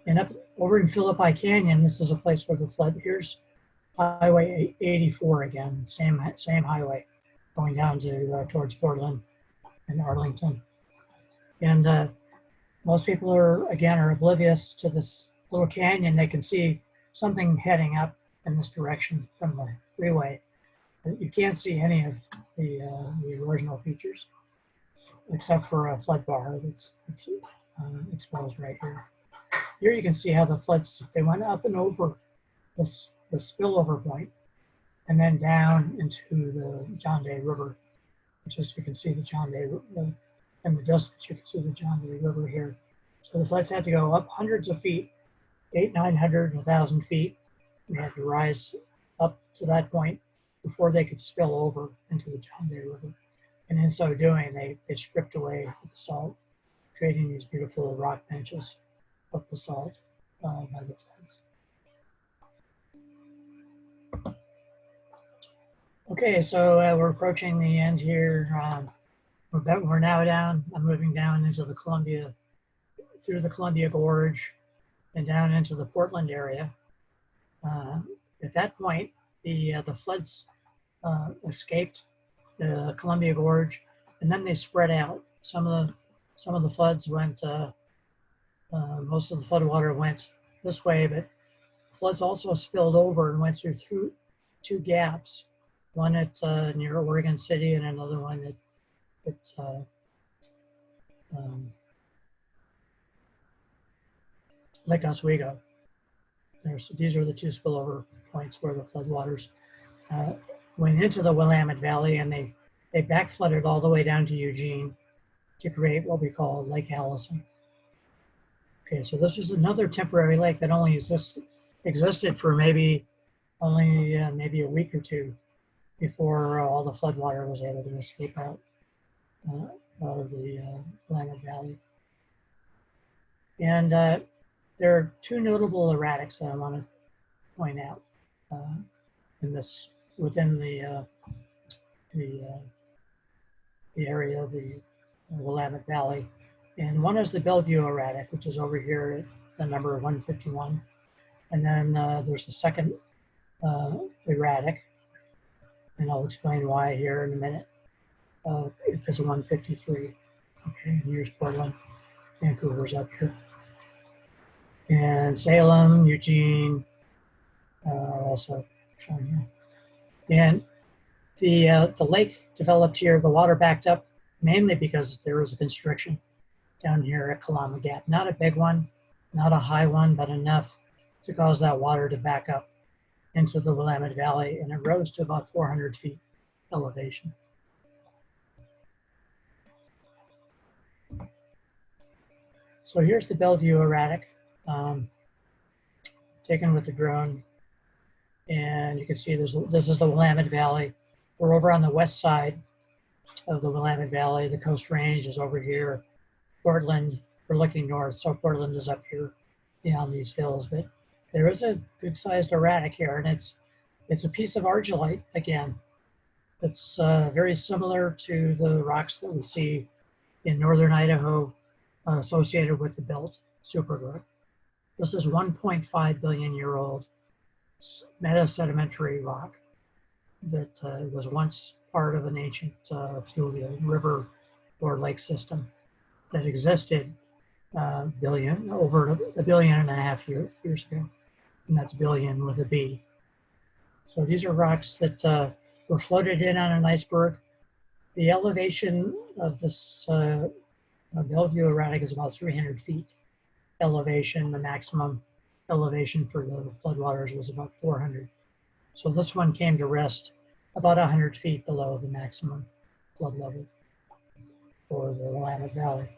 And up over in Philippi Canyon, this is a place where the flood. Here's Highway 84 again, same highway, going down to towards Portland and Arlington. And most people are oblivious to this little canyon. They can see something heading up in this direction from the freeway. You can't see any of the erosional features, except for a flood bar that's exposed right here. Here you can see how the floods, they went up and over the spillover point, and then down into the John Day River, which is, you can see the John Day, in the distance, you can see the John Day River here. So the floods had to go up hundreds of feet, 800, 900, 1,000 feet. They had to rise up to that point before they could spill over into the John Day River. And in so doing, they stripped away the salt, creating these beautiful rock benches of basalt by the floods. Okay, so we're approaching the end here. We're now down, I'm moving down into the Columbia, through the Columbia Gorge and down into the Portland area. At that point, the floods escaped the Columbia Gorge, and then they spread out. Some of some of the floods went, most of the flood water went this way, but floods also spilled over and went through two gaps, one at near Oregon City and another one at Lake Oswego. These are the two spillover points where the floodwaters went into the Willamette Valley, and they back flooded all the way down to Eugene to create what we call Lake Allison. Okay, so this is another temporary lake that only existed for maybe maybe a week or two before all the floodwater was able to escape out of the Willamette Valley. And there are two notable erratics that I want to point out within the area of the Willamette Valley. And one is the Bellevue erratic, which is over here at the number 151. And then there's the second erratic, and I'll explain why here in a minute. It's a 153. Okay, and here's Portland, Vancouver's up here. And Salem, Eugene, also shown here. And the lake developed here, the water backed up mainly because there was a constriction down here at Wallula Gap. Not a big one, not a high one, but enough to cause that water to back up into the Willamette Valley, and it rose to about 400 feet elevation. So here's the Bellevue erratic, taken with the drone. And you can see this is the Willamette Valley. We're over on the west side of the Willamette Valley. The Coast Range is over here. Portland, we're looking north, so Portland is up here beyond these hills. But there is a good-sized erratic here, and it's a piece of argillite again. It's very similar to the rocks that we see in northern Idaho associated with the Belt supergroup. This is 1.5 billion year old metasedimentary rock that was once part of an ancient fluvial river or lake system that existed over a billion and a half years ago. And that's billion with a B. So these are rocks that were floated in on an iceberg. The elevation of this Bellevue erratic is about 300 feet elevation. The maximum elevation for the floodwaters was about 400. So this one came to rest about 100 feet below the maximum flood level for the Willamette Valley.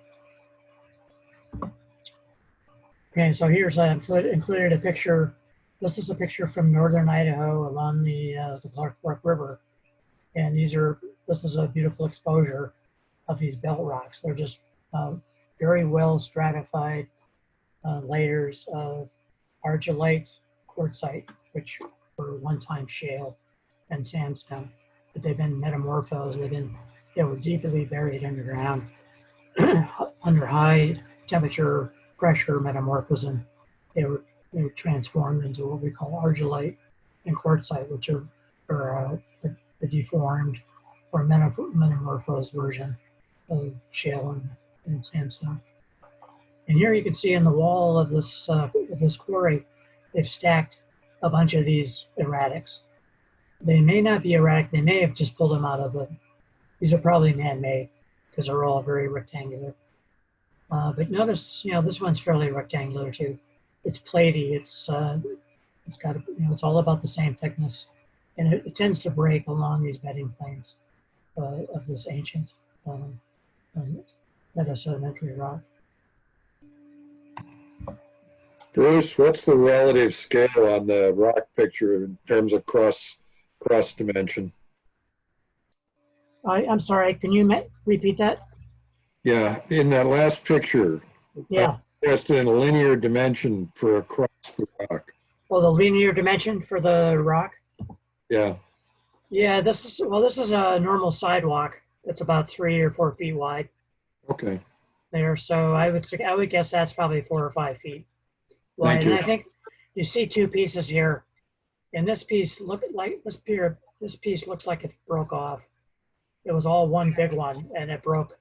Okay, so here's included a picture. This is a picture from northern Idaho along the Clark Fork River, and this is a beautiful exposure of these belt rocks. They're just very well stratified layers of argillite, quartzite, which were one-time shale, and sandstone, but they've been metamorphosed. They were deeply buried underground under high temperature pressure metamorphism. They were transformed into what we call argillite and quartzite, which are a deformed or metamorphosed version of shale and sandstone. And here you can see in the wall of this quarry, they've stacked a bunch of these erratics. They may not be erratic, they may have just pulled them out of these are probably man-made because they're all very rectangular. But notice, this one's fairly rectangular too. It's platy, it's got, it's all about the same thickness. And it tends to break along these bedding planes of this ancient metasedimentary rock. Bruce, what's the relative scale on the rock picture in terms of cross dimension? I'm sorry, can you repeat that? Yeah, in that last picture, Yeah. just in a linear dimension for across the rock. Oh, the linear dimension for the rock? Yeah. Yeah, this is a normal sidewalk. It's about 3 or 4 feet wide. Okay. There, so I would guess that's probably 4 or 5 feet wide. Thank you. And I think you see two pieces here, and this piece this piece looks like it broke off. It was all one big one, and it broke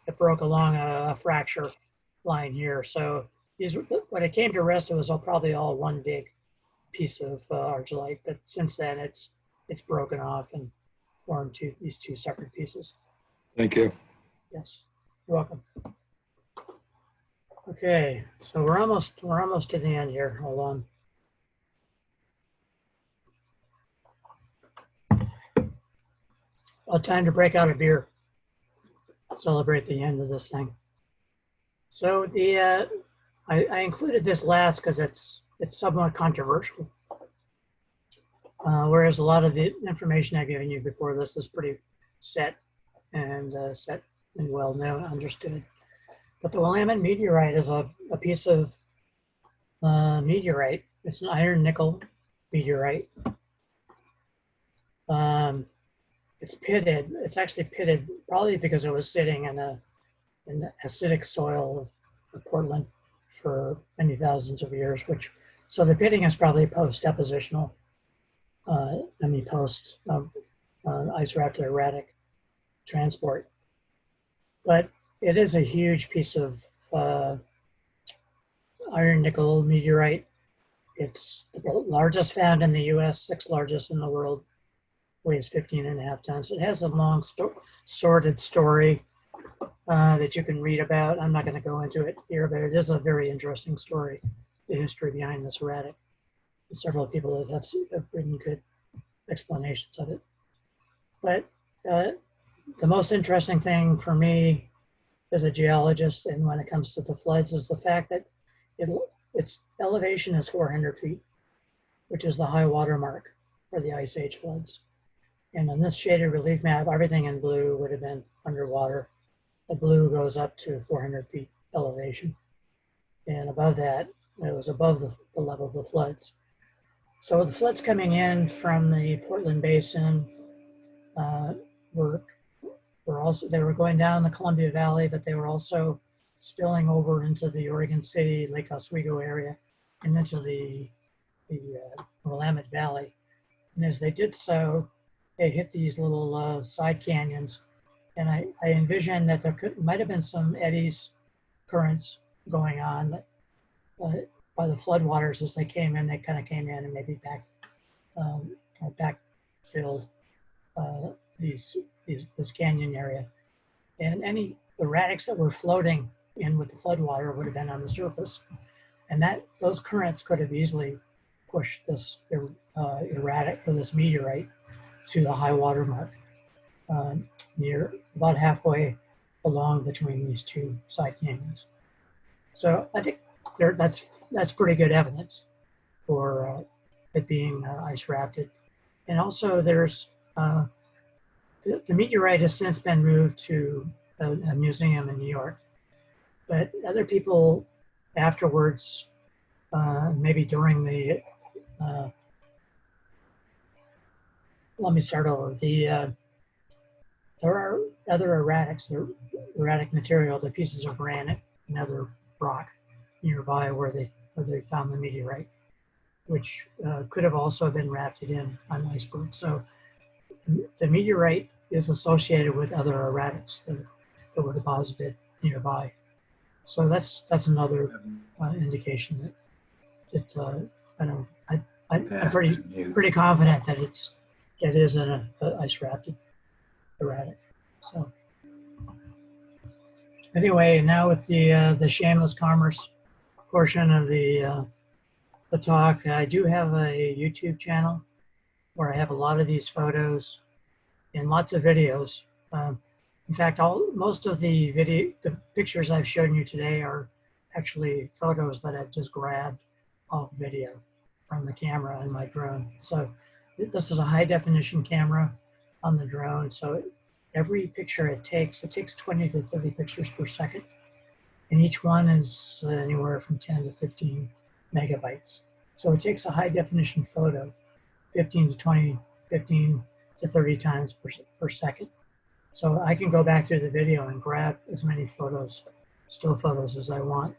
it broke along a fracture line here. So these, when it came to rest, it was probably all one big piece of argillite, but since then it's broken off and formed these two separate pieces. Thank you. Yes, you're welcome. Okay, so we're almost to the end here. Hold on. Well, time to break out a beer. Celebrate the end of this thing. So the I included this last because it's somewhat controversial. Whereas a lot of the information I've given you before this is pretty set and well known, understood. But the Willamette Meteorite is a piece of meteorite. It's an iron nickel meteorite. It's pitted. It's actually pitted probably because it was sitting in the acidic soil of Portland for many thousands of years. So the pitting is probably post-depositional. Post ice-rafted erratic transport. But it is a huge piece of iron nickel meteorite. It's the largest found in the US, sixth largest in the world, weighs 15.5 tons. It has a long sordid story that you can read about. I'm not going to go into it here, but it is a very interesting story, the history behind this erratic. Several people that have written good explanations of it. But the most interesting thing for me as a geologist and when it comes to the floods is the fact that its elevation is 400 feet, which is the high water mark for the Ice Age floods. And on this shaded relief map, everything in blue would have been underwater. The blue goes up to 400 feet elevation. And above that, it was above the level of the floods. So the floods coming in from the Portland Basin they were going down the Columbia Valley, but they were also spilling over into the Oregon City, Lake Oswego area, and into the Willamette Valley. And as they did so, they hit these little side canyons. And I envisioned that there might have been some eddies, currents going on by the floodwaters as they came in. They kind of came in and maybe backfilled this canyon area. And any erratics that were floating in with the floodwater would have been on the surface. And those currents could have easily pushed this erratic, or this meteorite, to the high water mark near about halfway along between these two side canyons. So I think that's pretty good evidence for it being ice rafted. And also there's the meteorite has since been moved to a museum in New York, but other people afterwards, maybe during the let me start over. There are other erratics, erratic material, the pieces of granite and other rock nearby where they found the meteorite, which could have also been rafted in on icebergs. So the meteorite is associated with other erratics that were deposited nearby. So that's another indication that I'm pretty confident that it is an ice-rafted erratic. So anyway, now with the shameless commerce portion of the talk, I do have a YouTube channel where I have a lot of these photos and lots of videos. In fact, most of the pictures I've shown you today are actually photos that I've just grabbed off video from the camera in my drone. So this is a high definition camera on the drone. So every picture it takes 20 to 30 pictures per second. And each one is anywhere from 10 to 15 megabytes. So it takes a high definition photo 15 to 30 times per second. So I can go back through the video and grab as many photos, still photos, as I want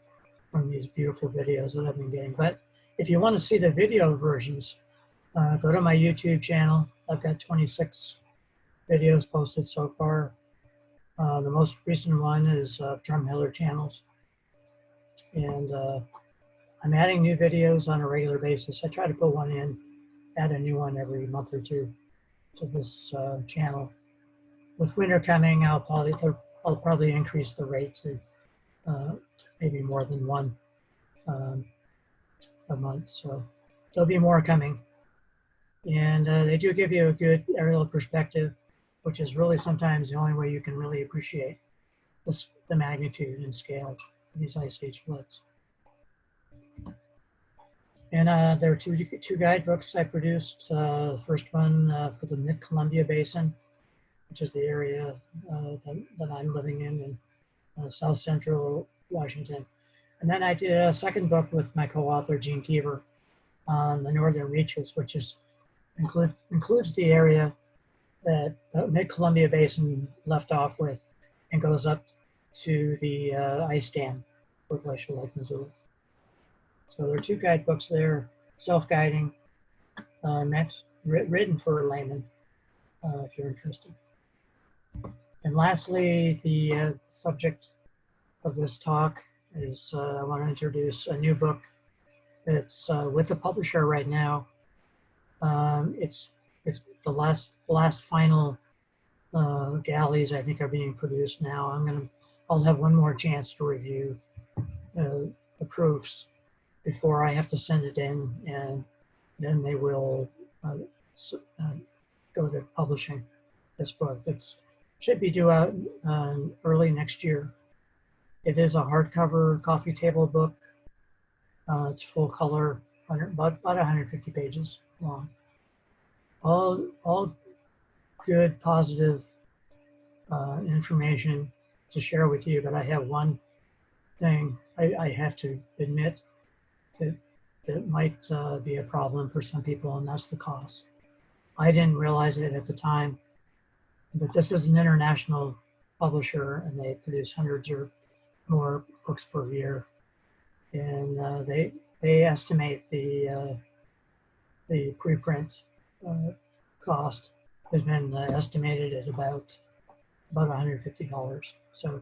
from these beautiful videos that I've been getting. But if you want to see the video versions, go to my YouTube channel. I've got 26 videos posted so far. The most recent one is Drumheller Channels. And I'm adding new videos on a regular basis. I try to put one in, add a new one every month or two to this channel. With winter coming, I'll probably increase the rate to maybe more than one a month. So there'll be more coming. And they do give you a good aerial perspective, which is really sometimes the only way you can really appreciate the magnitude and scale of these ice age floods. And there are two guidebooks I produced. The first one for the Mid-Columbia Basin, which is the area that I'm living in South Central Washington. And then I did a second book with my co-author, Gene Keever, on the northern reaches, which includes the area that the Mid-Columbia Basin left off with and goes up to the ice dam for Glacial Lake, Missoula. So there are two guidebooks there, self-guiding, written for a layman, if you're interested. And lastly, the subject of this talk is I want to introduce a new book that's with the publisher right now. It's the last final galleys I think are being produced now. I'll have one more chance to review the proofs before I have to send it in, and then they will go to publishing this book. It should be due out early next year. It is a hardcover coffee table book. It's full color, about 150 pages long. All good, positive information to share with you, but I have one thing I have to admit that might be a problem for some people, and that's the cost. I didn't realize it at the time, but this is an international publisher, and they produce hundreds or more books per year, and they estimate the preprint cost has been estimated at about $150. So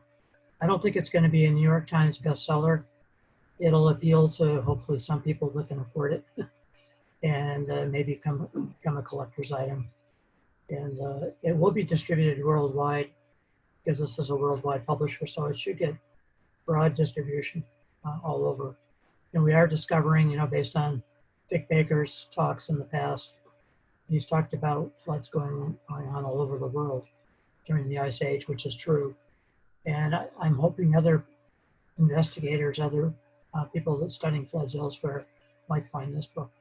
I don't think it's going to be a New York Times bestseller. It'll appeal to hopefully some people that can afford it, and maybe become a collector's item. And it will be distributed worldwide because this is a worldwide publisher, so it should get broad distribution all over. And we are discovering, based on Dick Baker's talks in the past, he's talked about floods going on all over the world during the Ice Age, which is true. And I'm hoping other investigators, other people that studying floods elsewhere might find this book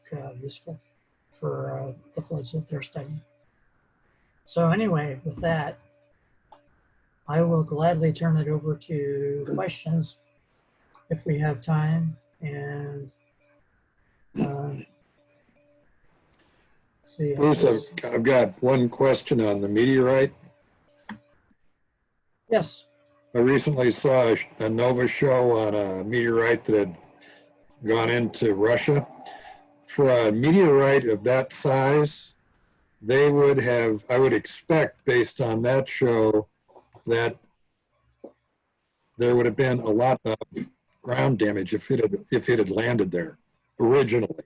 useful for the floods that they're studying. So anyway, with that, I will gladly turn it over to questions if we have time. And see. Bruce, I've got one question on the meteorite. Yes. I recently saw a NOVA show on a meteorite that had gone into Russia. For a meteorite of that size, they would have, I would expect based on that show, that there would have been a lot of ground damage if it had landed there originally.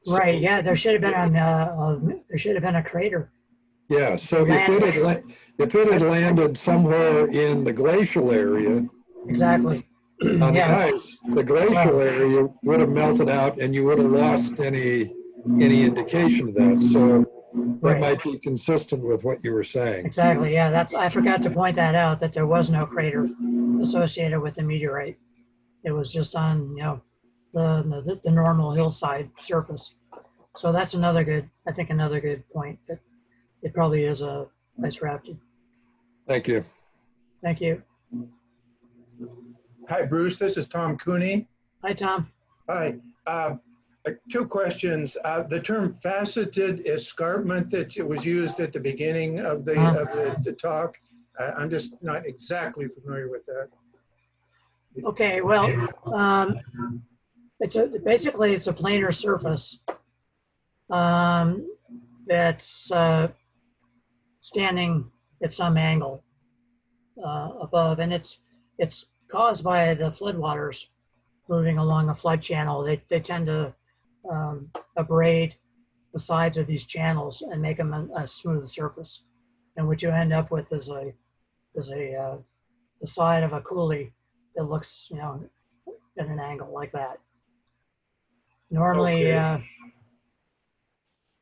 Right. Yeah. There should have been a crater. Yeah. So if it had landed somewhere in the glacial area, exactly, on the ice, the glacial area would have melted out, and you would have lost any indication of that. So that might be consistent with what you were saying. Exactly. Yeah. I forgot to point that out, that there was no crater associated with the meteorite. It was just on, the normal hillside surface. So that's another good point, that it probably is a ice-rafted. Thank you. Thank you. Hi, Bruce. This is Tom Cooney. Hi, Tom. Hi. Two questions. The term faceted escarpment that was used at the beginning of the talk, I'm just not exactly familiar with that. Okay, well, basically it's a planar surface that's standing at some angle, above, and it's caused by the floodwaters moving along a flood channel. They tend to abrade the sides of these channels and make them a smooth surface. And what you end up with is the side of a coulee that looks, you know, at an angle like that. Normally, Okay.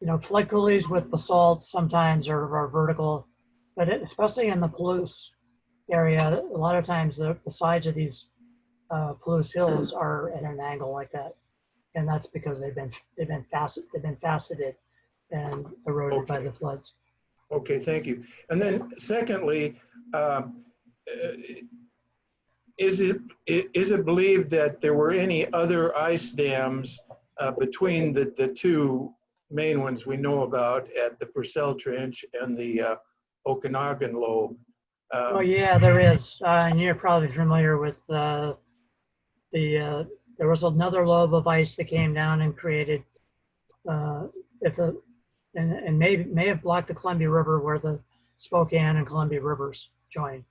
you know, flood coulees with basalt sometimes are vertical, but especially in the Palouse area, a lot of times the sides of these Palouse hills are at an angle like that, and that's because they've been faceted and eroded by Okay. the floods. Okay, thank you. And then secondly, is it believed that there were any other ice dams between the two main ones we know about at the Purcell Trench and the Okanagan Lobe? Oh yeah, there is, and you're probably familiar with there was another lobe of ice that came down and created and may have blocked the Columbia River where the Spokane and Columbia Rivers join.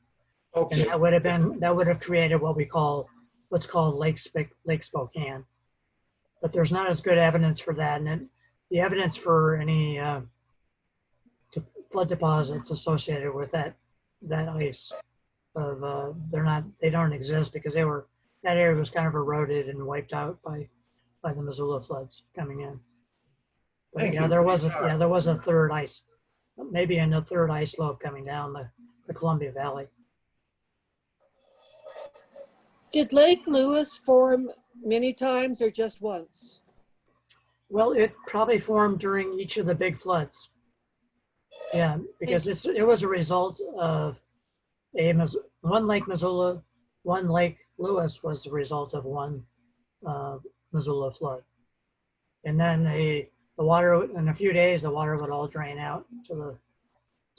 And Okay, that would have created what's called Lake Spokane. But there's not as good evidence for that, and the evidence for any flood deposits associated with that ice of they don't exist because that area was kind of eroded and wiped out by the Missoula floods coming in. But Thank yeah, you. there was a third ice, maybe a third ice lobe coming down the Columbia Valley. Did Lake Lewis form many times or just once? Well, it probably formed during each of the big floods. Yeah, because it was a result of one Lake Missoula, one Lake Lewis was the result of one Missoula flood. And then the water, in a few days, the water would all drain out to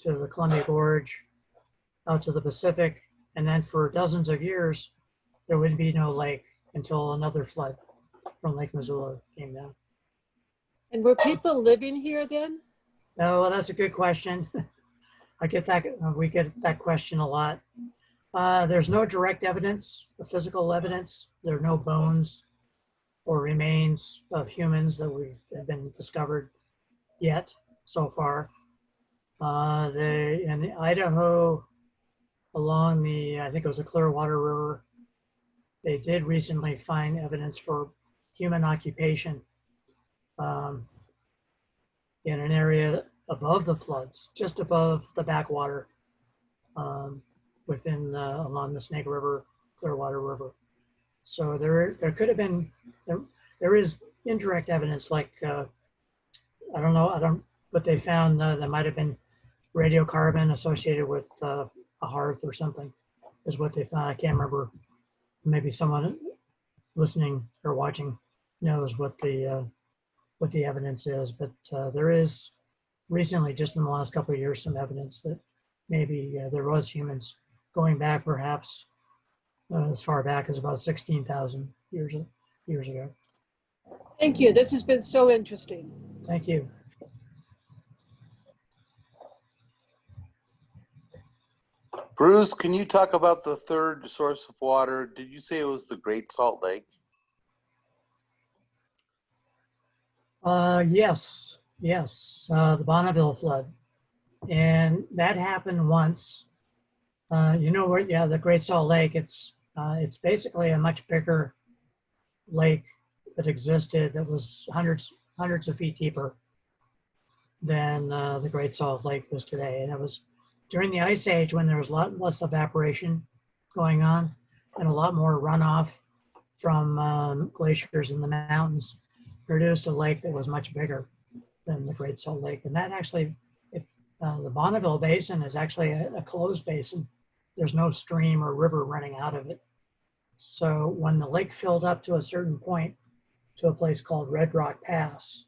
the Columbia Gorge, out to the Pacific. And then for dozens of years, there would be no lake until another flood from Lake Missoula came down. And were people living here then? No, well, that's a good question. We get that question a lot. There's no direct evidence, physical evidence. There are no bones or remains of humans that have been discovered yet so far. In Idaho, along I think it was the Clearwater River, they did recently find evidence for human occupation in an area above the floods, just above the backwater, along the Snake River, Clearwater River. So there could have been, there is indirect evidence, like but they found there might have been radiocarbon associated with a hearth or something, is what they found. I can't remember. Maybe someone listening or watching knows what the evidence is, but there is recently, just in the last couple of years, some evidence that maybe there was humans going back perhaps as far back as about 16,000 years ago. Thank you. This has been so interesting. Thank you. Bruce, can you talk about the third source of water? Did you say it was the Great Salt Lake? Yes, the Bonneville flood. And that happened once. You know where, yeah, the Great Salt Lake, it's basically a much bigger lake that existed that was hundreds of feet deeper than the Great Salt Lake was today. And it was during the Ice Age when there was a lot less evaporation going on and a lot more runoff from glaciers in the mountains, produced a lake that was much bigger than the Great Salt Lake. And that actually, the Bonneville Basin is actually a closed basin. There's no stream or river running out of it. So when the lake filled up to a certain point, to a place called Red Rock Pass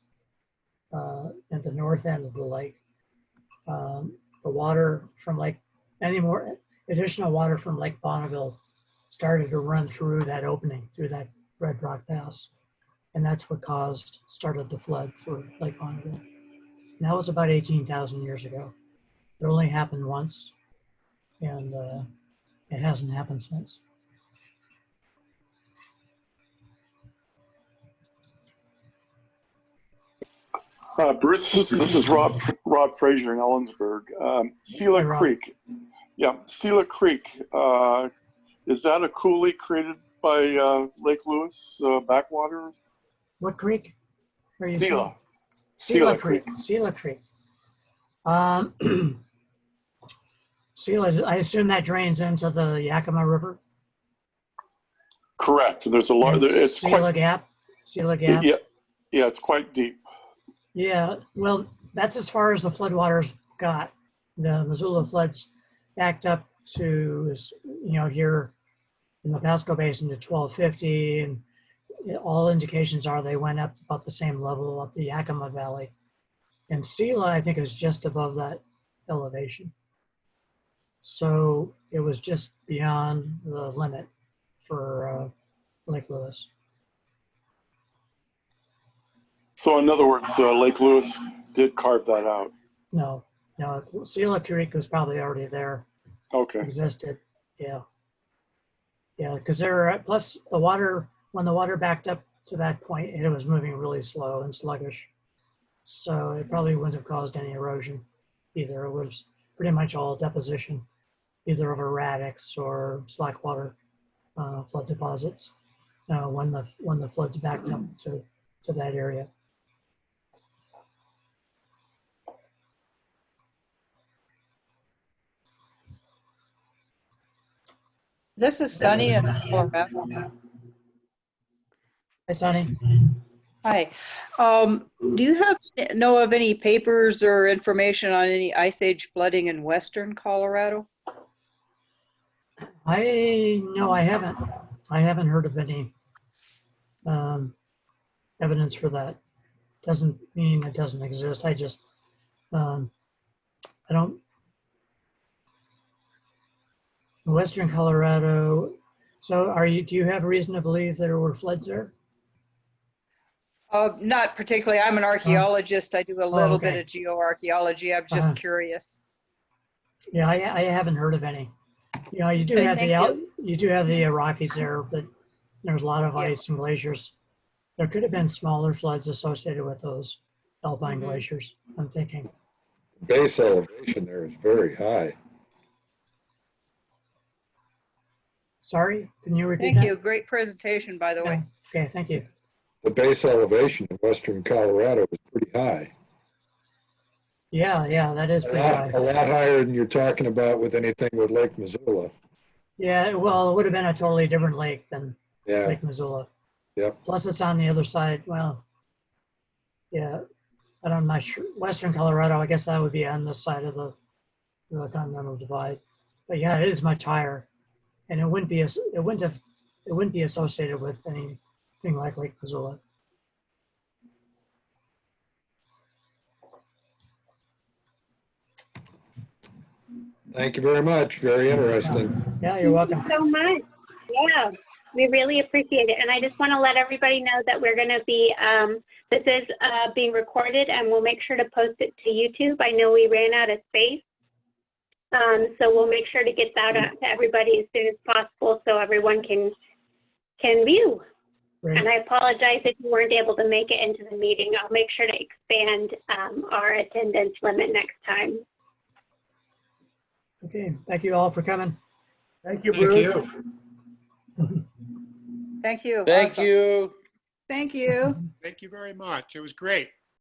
at the north end of the lake, the water from additional water from Lake Bonneville started to run through that opening, through that Red Rock Pass. And that's what started the flood for Lake Bonneville. And that was about 18,000 years ago. It only happened once. And It hasn't happened since. Bruce, this is Rob Fraser in Ellensburg. Sela Hi, Rob. Creek. Yeah, Sela Creek. Is that a coulee created by Lake Lewis backwater? What creek are you Sela. saying? Sela Creek. Sela Creek. Sela, I assume that drains into the Yakima River? Correct. There's a lot. And It's Sela quite. Gap? Sela Gap? Yeah, it's quite deep. Yeah, well, that's as far as the floodwaters got. The Missoula floods backed up to, here in the Pasco Basin to 1250, and all indications are they went up about the same level up the Yakima Valley. And Sela, I think, is just above that elevation. So it was just beyond the limit for Lake Lewis. So in other words, Lake Lewis did carve that out. No, Sela Creek was probably already there. Okay. Existed, yeah. Yeah, because plus the water, when the water backed up to that point, it was moving really slow and sluggish. So it probably wouldn't have caused any erosion either. It was pretty much all deposition, either of erratics or slack water flood deposits when the floods backed up to that area. This is Sunny in Colorado. Hi, Sonny. Hi. Do you know of any papers or information on any ice age flooding in western Colorado? No, I haven't. I haven't heard of any evidence for that. Doesn't mean it doesn't exist. I just, I don't. Western Colorado. So do you have reason to believe there were floods there? Not particularly. I'm an archaeologist. I do a little bit okay. of geoarchaeology. I'm just curious. Yeah, I haven't heard of any. You do have the Rockies there, but there's a lot of ice and glaciers. There could have been smaller floods associated with those alpine glaciers, I'm thinking. Base elevation there is very high. Sorry, can you repeat that? Thank you. Great presentation, by the way. Okay, thank you. The base elevation in western Colorado is pretty high. Yeah, that is pretty high. A lot higher than you're talking about with anything with Lake Missoula. Yeah, well, it would have been a totally different lake than Lake Missoula. Yep. Plus it's on the other side. Well, yeah, I'm not sure. Western Colorado, I guess that would be on the side of the Continental Divide. But yeah, it is much higher. And it wouldn't be associated with anything like Lake Missoula. Thank you very much. Very interesting. Yeah, you're welcome. So much. Yeah, we really appreciate it. And I just want to let everybody know that we're going to be, this is being recorded, and we'll make sure to post it to YouTube. I know we ran out of space. So we'll make sure to get that out to everybody as soon as possible so everyone can view. Great. And I apologize if you weren't able to make it into the meeting. I'll make sure to expand our attendance limit next time. Okay, thank you all for coming. Thank you, Bruce. Thank you. Thank Awesome. you. Thank you. Thank you very much. It was great.